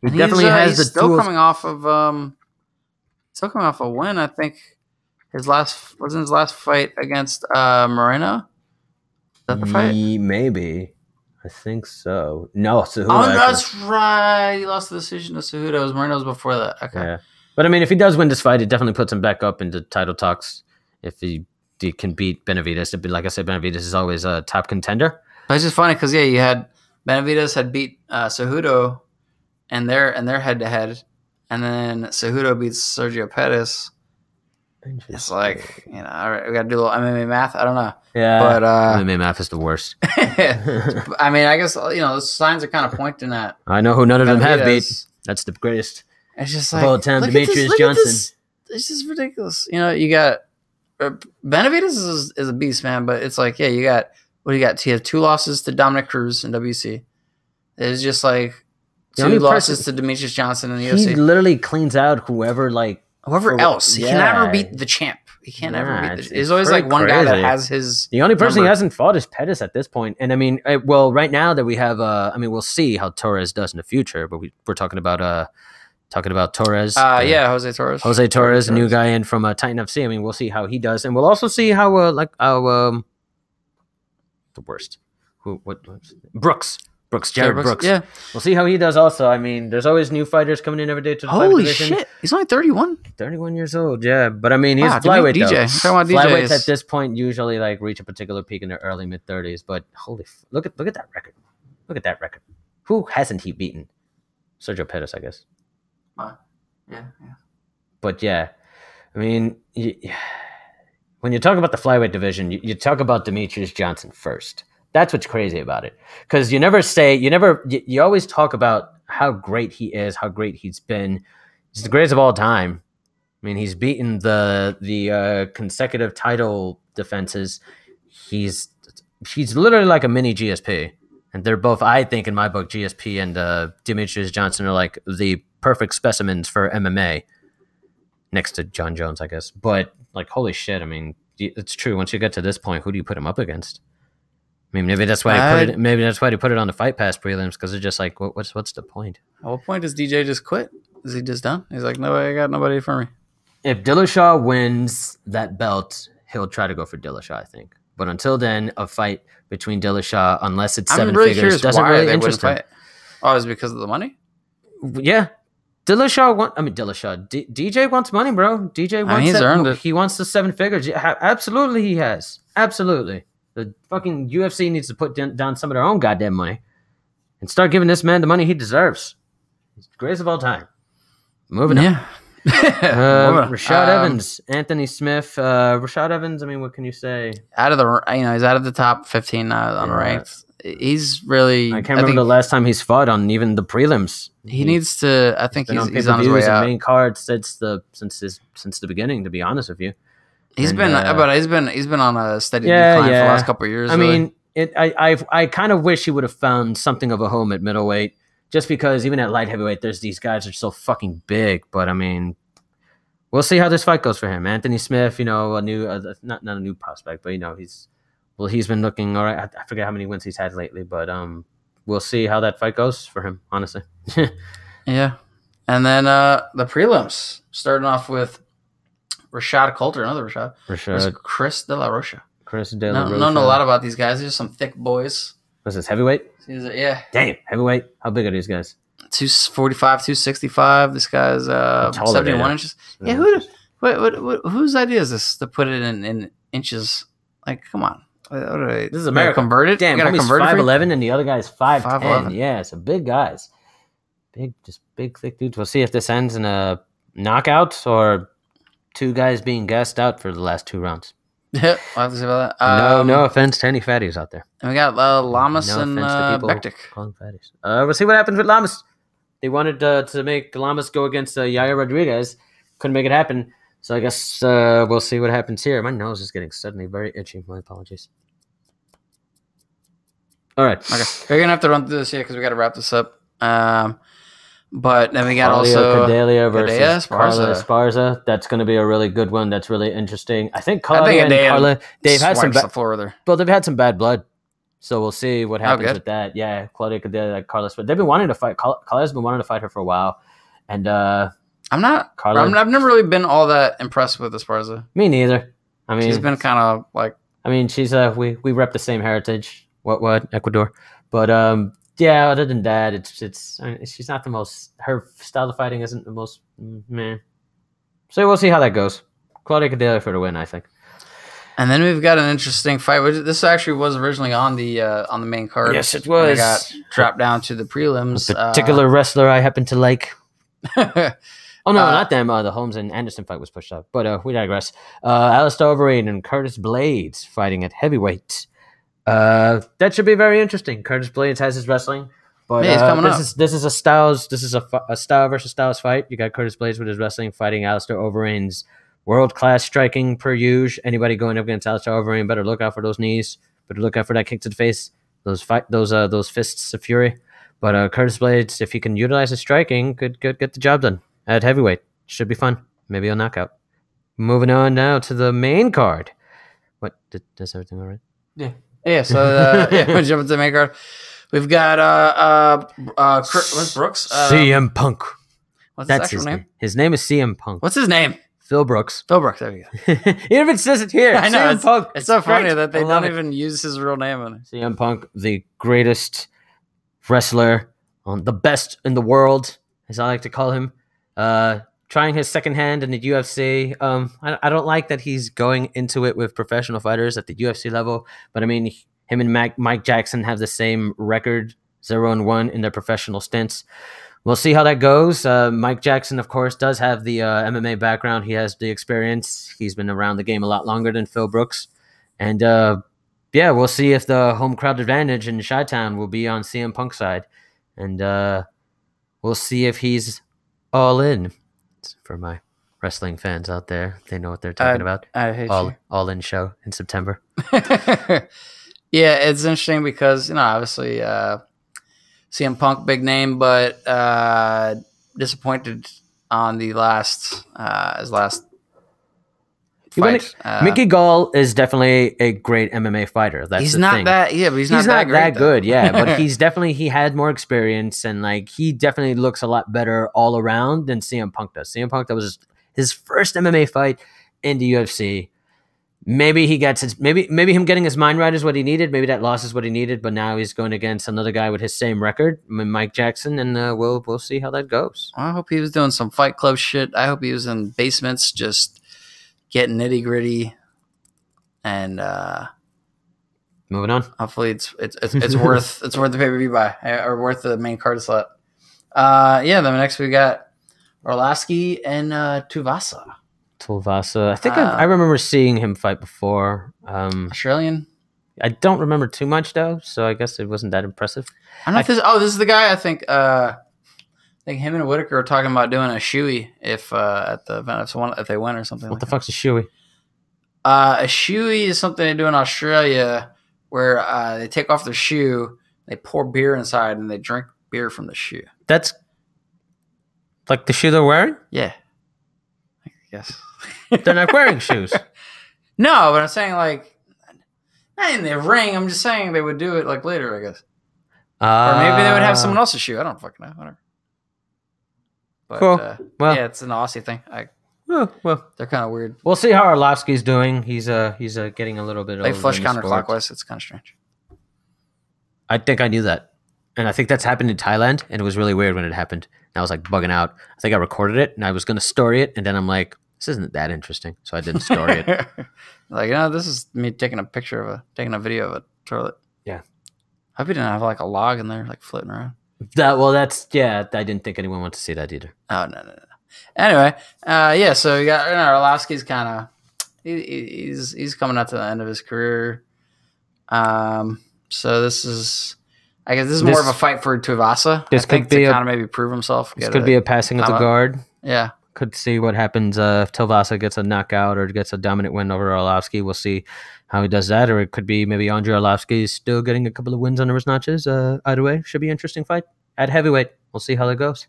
He And definitely has the he's still tools. coming off of a win. I think his last fight against Moreno. Is that the fight? Maybe. I think so. No, Cejudo. Oh, actually. that's right. He lost the decision to Cejudo. It was Moreno's before that. Okay. Yeah. But I mean, if he does win this fight, it definitely puts him back up into title talks. If he can beat Benavidez, like I said, Benavidez is always a top contender. But it's just funny because you had Benavidez had beat Cejudo and their head to head, and then Cejudo beats Sergio Pettis. It's like, all right, we got to do a little MMA math. I don't know. Yeah, But MMA math is the worst. I mean, I guess the signs are kind of pointing at. I know who none of them have beat. Benavidez. That's the greatest. It's just Of like all time, look at this- Demetrius look at Johnson. this. It's just ridiculous. You got Benavidez is a beast, man. But it's like, you got what do you got? He had 2 losses to Dominic Cruz in WC. It's just like The 2 only losses person- to Demetrius Johnson in the He UFC. literally cleans out whoever Whoever for- else, he can yeah. never beat the champ. He can't ever Yeah, beat. it's- There's it's always pretty like one guy that crazy. has his. The only person he number. hasn't fought is Pettis at this point. And I mean, right now that we have, we'll see how Torres does in the future, but we're talking about Torres. Jose Torres. Jose Torres, a new guy in from Titan FC. I mean, we'll see how he does, and we'll also see how the worst. What Jared Brooks. Yeah. We'll see how he does. Also, I mean, there's always new fighters coming in every day to the flyweight Holy division. shit! He's only 31. 31 years old, yeah. But I mean, he's Wow, flyweight DJ. though. I'm talking about DJ Flyweights is- at this point usually reach a particular peak in their early mid 30s. But look at that record. Look at that record. Who hasn't he beaten? Sergio Pettis, I guess. Yeah. But yeah, I mean, when you talk about the flyweight division, you talk about Demetrius Johnson first. That's what's crazy about it, because you always talk about how great he is, how great he's been. He's the greatest of all time. I mean, he's beaten the consecutive title defenses. He's literally like a mini GSP, and they're both, I think, in my book, GSP and Demetrius Johnson are like the perfect specimens for MMA, next to John Jones, I guess. But like, holy shit! I mean, it's true. Once you get to this point, who do you put him up against? I mean, maybe that's why they put it on the Fight Pass prelims, because they're just like, what's the point? At what point does DJ just quit? Is he just done? He's like, no, I got nobody for me. If Dillashaw wins that belt, he'll try to go for Dillashaw, I think. But until then, a fight between Dillashaw, unless it's seven figures, doesn't really interest him. Oh, is it because of the money? Yeah. Dillashaw DJ wants money, bro. DJ wants he's earned it. He wants the seven figures. Yeah, absolutely he has. Absolutely. The fucking UFC needs to put down some of their own goddamn money and start giving this man the money he deserves. He's the greatest of all time. Moving on. Rashad Evans, Anthony Smith. Rashad Evans, I mean, what can you say? He's out of the top 15 unranked. He's really. I can't remember the last time he's fought on even the prelims. He needs to. I think he's on his way out. Main card since the beginning. To be honest with you, he's been on a steady decline for the last couple of years. I mean, I kind of wish he would have found something of a home at middleweight, just because even at light heavyweight, there's these guys that are so fucking big. But I mean, we'll see how this fight goes for him. Anthony Smith, a new not a new prospect, but he's been looking all right. I forget how many wins he's had lately, but we'll see how that fight goes for him, honestly. Yeah. And then the prelims, starting off with Rashad Coulter, another Rashad. Chris De La Rocha. Don't know a lot about these guys. They're just some thick boys. Was this heavyweight? Yeah. Damn, heavyweight. How big are these guys? 245, 265. This guy's 71 inches. Yeah, whose idea is this to put it in inches? Like, come on. This is America. Converted? Damn, he's 5'11", and the other guy's 5'10". 5'11". Yeah, so big guys. Big, thick dudes. We'll see if this ends in a knockout or two guys being gassed out for the last 2 rounds. Yeah, I'll have to see about that. No offense to any fatties out there. And we got Lamas and Bektic. Calling fatties. We'll see what happens with Lamas. They wanted to make Lamas go against Yair Rodriguez. Couldn't make it happen. So I guess we'll see what happens here. My nose is getting suddenly very itchy. My apologies. All right. Okay. We're going to have to run through this here because we got to wrap this up. But then we got Cordelia versus Carla Esparza. That's going to be a really good one. That's really interesting. I think Claudia and Carla, they've had some bad blood. So we'll see what happens with that. Yeah, Claudia Cordelia, Carla. They've been wanting to fight. Carla's been wanting to fight her for a while. And I've never really been all that impressed with Esparza. Me neither. I mean, she's been kind of like. I mean, she's we rep the same heritage. What Ecuador, but yeah. Other than that, she's not the most. Her style of fighting isn't the most. Meh. So we'll see how that goes. Claudia Cordelia for the win, I think. And then we've got an interesting fight. This actually was originally on the main card. Yes, it was. It got dropped down to the prelims. A particular wrestler I happen to like. Oh, no, not them. The Holmes and Anderson fight was pushed up. But we digress. Alistair Overeem and Curtis Blades fighting at heavyweight. That should be very interesting. Curtis Blades has his wrestling. But he's coming up. This is a style versus styles fight. You got Curtis Blades with his wrestling fighting Alistair Overeem's world-class striking per usual. Anybody going up against Alistair Overeem, better look out for those knees. Better look out for that kick to the face. Those fists of fury. But Curtis Blades, if he can utilize his striking, could get the job done at heavyweight. Should be fun. Maybe a knockout. Moving on now to the main card. What? Does everything all right? Yeah. Yeah, so we'll jump into the main card. We've got what's Brooks? CM Punk. What's his actual name? His name is CM Punk. What's his name? Phil Brooks. There we go. He even says it here. I know. CM Punk. It's so funny that they don't even use his real name on it. CM Punk, the greatest wrestler, the best in the world, as I like to call him. Trying his second hand in the UFC. I don't like that he's going into it with professional fighters at the UFC level, but I mean, him and Mike Jackson have the same record, 0-1 in their professional stints. We'll see how that goes. Mike Jackson, of course, does have the MMA background. He has the experience. He's been around the game a lot longer than Phil Brooks. And yeah, we'll see if the home crowd advantage in Chi-Town will be on CM Punk's side. And we'll see if he's all in. It's for my wrestling fans out there. They know what they're talking about. I hate All in show in September. you. Yeah, it's interesting because obviously CM Punk, big name, but disappointed on the his last fight. Mickey Gall is definitely a great MMA fighter. That's he's the not thing. that. Yeah, but he's not that great, good. Yeah, but he had more experience, and like he definitely looks a lot better all around than CM Punk does. CM Punk, that was his first MMA fight in the UFC. Maybe he gets his maybe him getting his mind right is what he needed. Maybe that loss is what he needed. But now he's going against another guy with his same record, Mike Jackson, and we'll see how that goes. I hope he was doing some Fight Club shit. I hope he was in basements just getting nitty gritty, and Moving on. hopefully it's worth the pay per view buy or worth the main card slot. Then next we got Arlovsky and Tuivasa. Tuivasa. I think I remember seeing him fight before. Australian. I don't remember too much though, so I guess it wasn't that impressive. I don't know if this. Oh, this is the guy. I think him and Whitaker are talking about doing a shoey if at the event if they win or something. What the fuck's a shoey? A shoey is something they do in Australia where they take off their shoe, they pour beer inside, and they drink beer from the shoe. That's like the shoe they're wearing? Yeah. I guess. They're not wearing shoes. No, but I'm saying like not in the ring. I'm just saying they would do it like later, I guess. Or maybe they would have someone else's shoe. I don't fucking know. Whatever. But Cool. Well, yeah, it's an Aussie thing. well, They're kind of weird. we'll see how Arlovsky's doing. He's getting a little bit They older flush in the sport. counterclockwise. It's kind of strange. I think I knew that. And I think that's happened in Thailand, and it was really weird when it happened. And I was like bugging out. I think I recorded it, and I was going to story it, and then I'm like, this isn't that interesting, so I didn't story it. Like, this is me taking a video of a toilet. Yeah. I hope you didn't have like a log in there, like floating around. I didn't think anyone wanted to see that either. Oh no. Anyway, so you got Arlovsky's kind of he's coming up to the end of his career. So this is, I guess, more of a fight for Tuivasa. This could be to kind of maybe prove himself. This could be a passing of the guard. Yeah. Could see what happens if Tuivasa gets a knockout or gets a dominant win over Arlovsky. We'll see how he does that. Or it could be maybe Andrei Arlovsky is still getting a couple of wins under his notches. Either way, should be an interesting fight. At heavyweight, we'll see how that goes.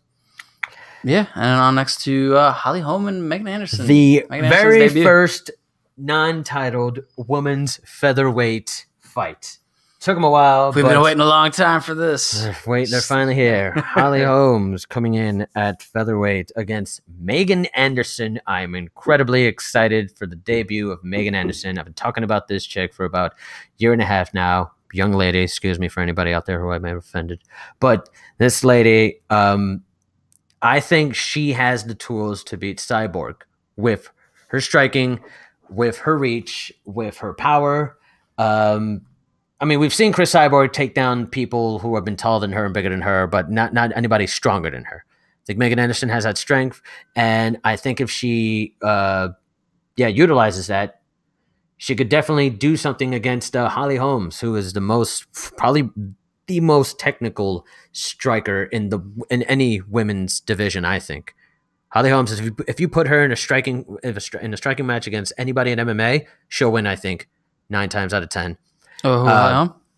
Yeah, and then on next to Holly Holm and Megan Anderson. The Megan very Anderson's debut. first non-titled women's featherweight fight. Took them a while. We've been waiting a long time for this. They're finally here. Holly Holmes coming in at featherweight against Megan Anderson. I'm incredibly excited for the debut of Megan Anderson. I've been talking about this chick for about a year and a half now. Young lady, excuse me for anybody out there who I may have offended. But this lady, I think she has the tools to beat Cyborg with her striking, with her reach, with her power. I mean, we've seen Chris Cyborg take down people who have been taller than her and bigger than her, but not anybody stronger than her. I think Megan Anderson has that strength, and I think if she utilizes that, she could definitely do something against Holly Holmes, who is probably the most technical striker in any women's division. I think Holly Holmes, if you put her in a striking match against anybody in MMA, she'll win. I think 9 times out of 10. Oh,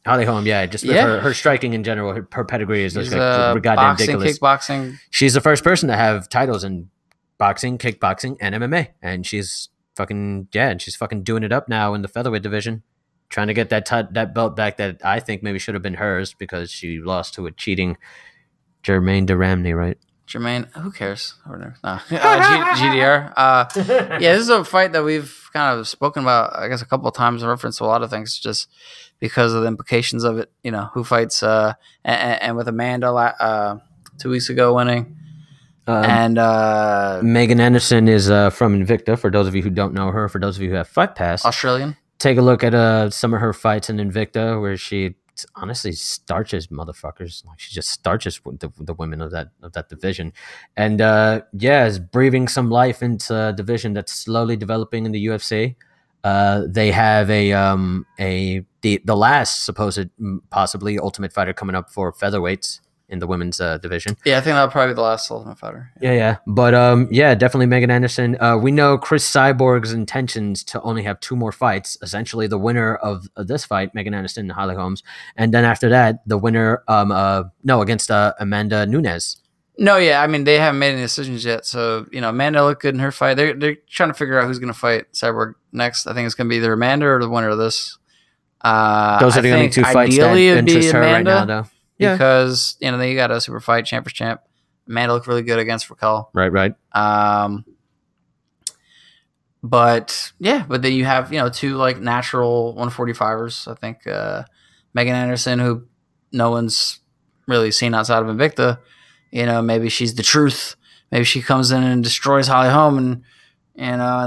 Holly Holm, just with her striking in general, her pedigree is goddamn boxing, ridiculous. Kickboxing. She's the first person to have titles in boxing, kickboxing, and MMA, and she's fucking doing it up now in the featherweight division, trying to get that belt back that I think maybe should have been hers because she lost to a cheating Jermaine Duramney, right? Jermaine, who cares? No. GDR. This is a fight that we've kind of spoken about, I guess, a couple of times in reference to a lot of things, just because of the implications of it. Who fights, and with Amanda 2 weeks ago winning. And Megan Anderson is from Invicta, for those of you who don't know her, for those of you who have Fight Pass. Australian. Take a look at some of her fights in Invicta where she honestly starches motherfuckers. Like, she just starches the women of that division, and is breathing some life into a division that's slowly developing in the UFC. They have the last supposed possibly Ultimate Fighter coming up for featherweights in the women's division. Yeah, I think that'll probably be the last Ultimate Fighter. Yeah. But yeah, definitely Megan Anderson. We know Chris Cyborg's intentions to only have 2 more fights. Essentially, the winner of this fight, Megan Anderson and Holly Holmes, and then after that, the winner, against Amanda Nunes. No, yeah, I mean they haven't made any decisions yet. So Amanda looked good in her fight. They're trying to figure out who's going to fight Cyborg next. I think it's going to be either Amanda or the winner of this. Those are the only 2 fights that interest her right now, though. Yeah. Because then you got a super fight, champ versus champ. Amanda looked really good against Raquel. Right. But then you have 2 like natural 145ers. I think Megan Anderson, who no one's really seen outside of Invicta. Maybe she's the truth. Maybe she comes in and destroys Holly Holm, and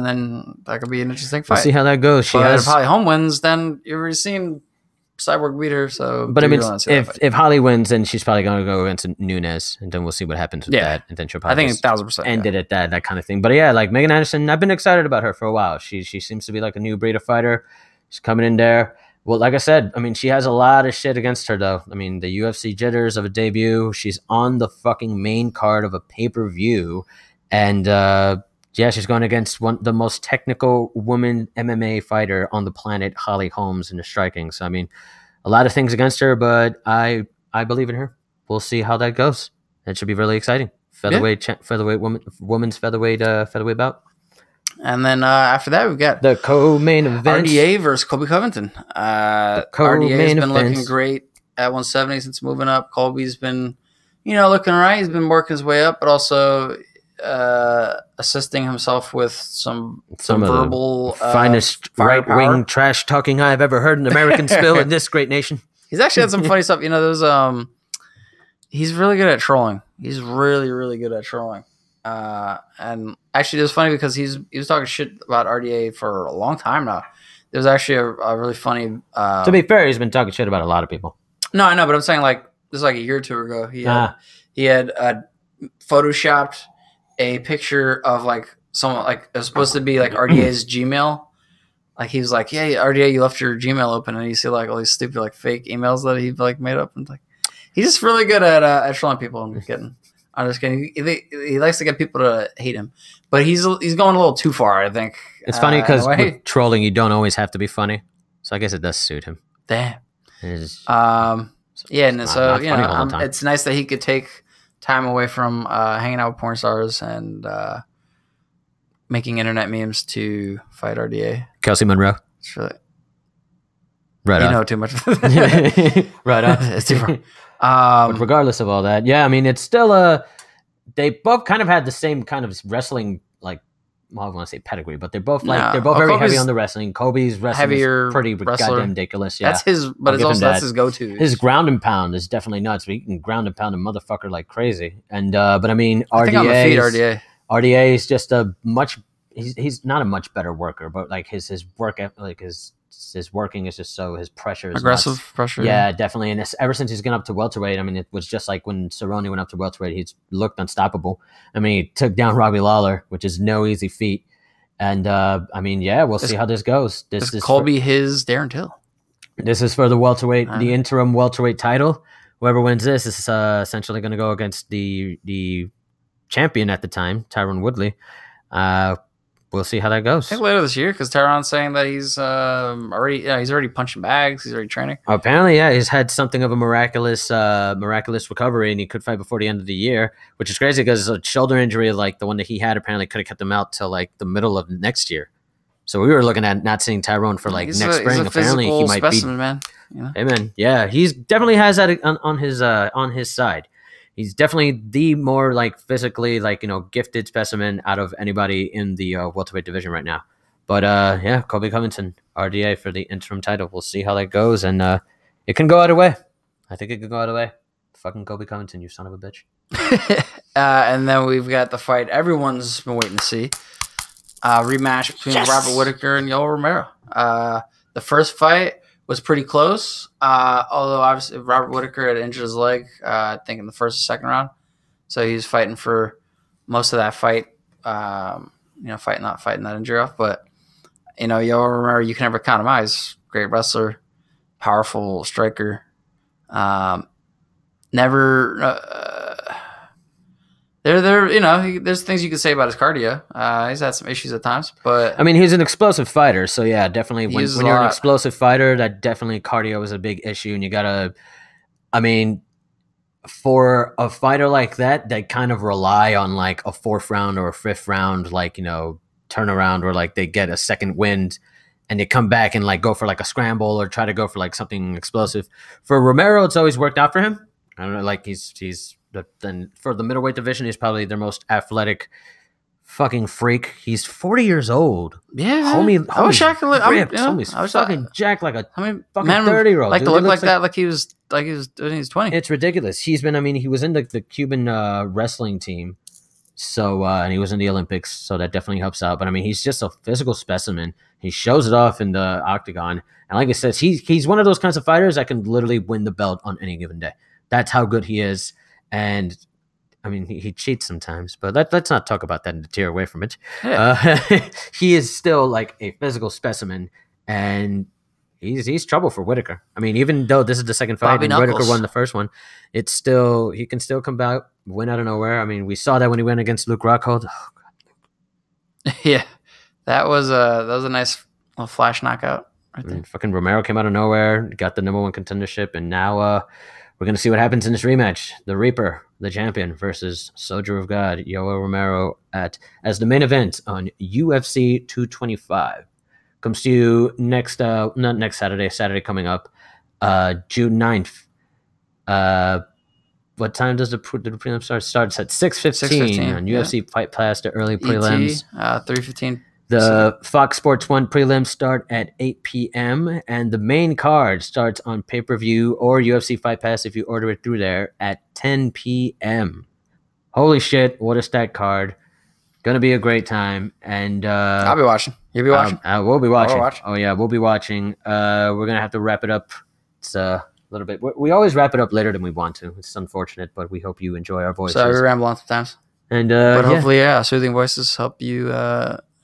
then that could be an interesting fight. We'll see how that goes. If Holly Holm wins, then you've already seen Cyborg beat her. So, but I mean, if Holly wins, then she's probably going to go against Nunes, and then we'll see what happens with that. And then she'll probably, I think 1,000% end it at that kind of thing. But yeah, like Megan Anderson, I've been excited about her for a while. She seems to be like a new breed of fighter. She's coming in there. Well, like I said, I mean, she has a lot of shit against her, though. I mean, the UFC jitters of a debut. She's on the fucking main card of a pay-per-view. And, she's going against the most technical woman MMA fighter on the planet, Holly Holmes, in the striking. So, I mean, a lot of things against her, but I believe in her. We'll see how that goes. It should be really exciting. Featherweight women's featherweight bout. And then after that, we've got the co-main event. RDA versus Colby Covington. RDA's been looking great at 170 since moving up. Colby's been, looking all right. He's been working his way up, but also assisting himself with some verbal finest right-wing trash talking I've ever heard in American spill in this great nation. He's actually had some funny stuff. He's really good at trolling. He's really, really good at trolling. And actually, it was funny because he was talking shit about RDA for a long time now. There was actually a really funny. To be fair, he's been talking shit about a lot of people. No, I know, but I'm saying like this is like a year or 2 ago. He had photoshopped a picture of like someone like it was supposed to be like RDA's Gmail. Like he was like, "Yeah, RDA, you left your Gmail open," and you see like all these stupid like fake emails that he like made up, and like he's just really good at trolling people and getting. I'm just kidding. He likes to get people to hate him, but he's going a little too far. I think it's funny because with trolling, you don't always have to be funny. So I guess it does suit him. Damn. It's nice that he could take time away from hanging out with porn stars and making internet memes to fight RDA. Kelsey Monroe. It's really right. You know too much. Right on. It's too far. But regardless of all that, yeah, I mean, it's still they both kind of had the same kind of wrestling, like, well, I want to say pedigree, but they're both very heavy on the wrestling. Kobe's wrestling is pretty goddamn ridiculous. Yeah, that's his, but it's also that's his go-to. His ground and pound is definitely nuts. But he can ground and pound a motherfucker like crazy. And but I mean, RDA is just a much. He's not a much better worker, but like his work, like his working is just so his pressure is aggressive pressure. Yeah, definitely. And ever since he's gone up to welterweight, I mean, it was just like when Cerrone went up to welterweight, he's looked unstoppable. I mean, he took down Robbie Lawler, which is no easy feat. And I mean, yeah, we'll see how this goes. This is Colby his Darren Till. This is for the welterweight, the interim welterweight title. Whoever wins this is essentially going to go against the champion at the time, Tyron Woodley. We'll see how that goes. I think later this year, because Tyron's saying that he's already punching bags. He's already training. Apparently, yeah, he's had something of a miraculous recovery, and he could fight before the end of the year, which is crazy because a shoulder injury like the one that he had apparently could have kept him out till like the middle of next year. So we were looking at not seeing Tyrone for like next spring. Apparently, he might specimen, be. Man. You know? Hey man, yeah, he's definitely has that on his side. He's definitely the more like physically gifted specimen out of anybody in the welterweight division right now. But yeah, Colby Covington, RDA for the interim title. We'll see how that goes, and it can go either way. I think it could go either way. Fucking Colby Covington, you son of a bitch. And then we've got the fight everyone's been waiting to see. Rematch between Robert Whittaker and Yoel Romero. The first fight was pretty close, although obviously Robert Whittaker had injured his leg, I think in the first or second round. So he was fighting for most of that fight, fighting that injury off. But, Yoel Romero, you can never count him out. He's a great wrestler, powerful striker. never. There's things you can say about his cardio. He's had some issues at times, but I mean, he's an explosive fighter, so yeah, definitely. When uses a you're an lot. explosive fighter, that definitely cardio is a big issue, and you gotta. I mean, for a fighter like that, they kind of rely on like a 4th round or a 5th round, like turnaround, where like they get a second wind, and they come back and like go for like a scramble or try to go for like something explosive. For Romero, it's always worked out for him. I don't know, like then for the middleweight division, he's probably their most athletic fucking freak. He's 40 years old. yeah, Homie, I wish I could. homie's I was fucking jacked like a I mean, fucking man, 30-year-old. like dude. to He look looks like that, like he was when he was 20. It's ridiculous. He was in the Cuban wrestling team, so and he was in the Olympics, so that definitely helps out. But I mean, he's just a physical specimen. He shows it off in the octagon, and like I said, he's one of those kinds of fighters that can literally win the belt on any given day. That's how good he is. And I mean, he cheats sometimes, but let's not talk about that and tear away from it. Yeah. He is still like a physical specimen, and he's trouble for Whitaker. I mean, even though this is the second fight Bobby and Whitaker Knuckles. won the first one, it's still he can still come back, win out of nowhere. I mean, we saw that when he went against Luke Rockhold. Yeah, that was a nice little flash knockout right I there. mean, fucking Romero came out of nowhere, got the #1 contendership, and now we're gonna see what happens in this rematch. The Reaper, the champion, versus Soldier of God, Yoel Romero as the main event on UFC 225. Comes to you next not next Saturday coming up, June 9th. What time does the prelim start? Starts at 6:15 on yeah. UFC Fight Pass, the early prelims. 3:15. The Fox Sports 1 prelims start at 8 p.m. and the main card starts on pay-per-view or UFC Fight Pass if you order it through there at 10 p.m. Holy shit, what a stacked card. Gonna be a great time. And I'll be watching. You'll be watching. we'll be watching. watch. Oh yeah, we'll be watching. We're gonna have to wrap it up. It's a little bit. We always wrap it up later than we want to. It's unfortunate, but we hope you enjoy our voices. So we ramble on sometimes. And But yeah. hopefully, soothing voices help you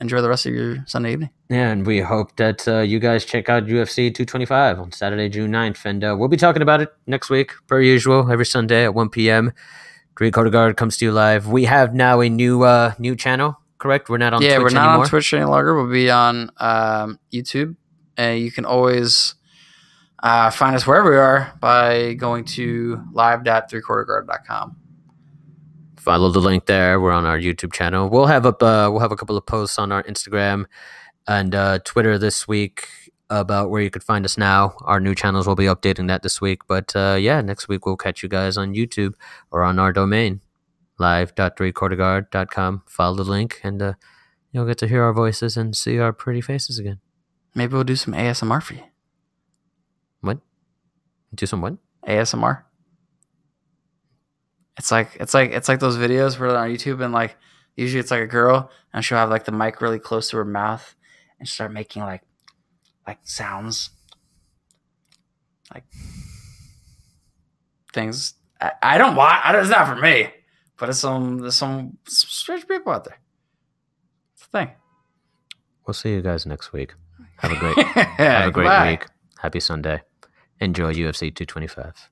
enjoy the rest of your Sunday evening. Yeah, and we hope that you guys check out UFC 225 on Saturday, June 9th. And we'll be talking about it next week, per usual, every Sunday at 1 p.m. Three Quarter Guard comes to you live. We have now a new channel, correct? We're not on Twitch We're not anymore. on Twitch any longer. We'll be on YouTube. You can always find us wherever we are by going to live.threequarterguard.com. Follow the link there. We're on our YouTube channel. We'll have a couple of posts on our Instagram and Twitter this week about where you could find us now. Our new channels will be updating that this week. But next week we'll catch you guys on YouTube or on our domain, live.threequarterguard.com. Follow the link and you'll get to hear our voices and see our pretty faces again. Maybe we'll do some ASMR for you. What? Do some what? ASMR. It's like those videos where they're on YouTube and like usually it's like a girl and she'll have like the mic really close to her mouth and start making like sounds, like things. I don't want. It's not for me, but there's some strange people out there. It's a thing. We'll see you guys next week. Have a great Have week. Happy Sunday. Enjoy UFC 225.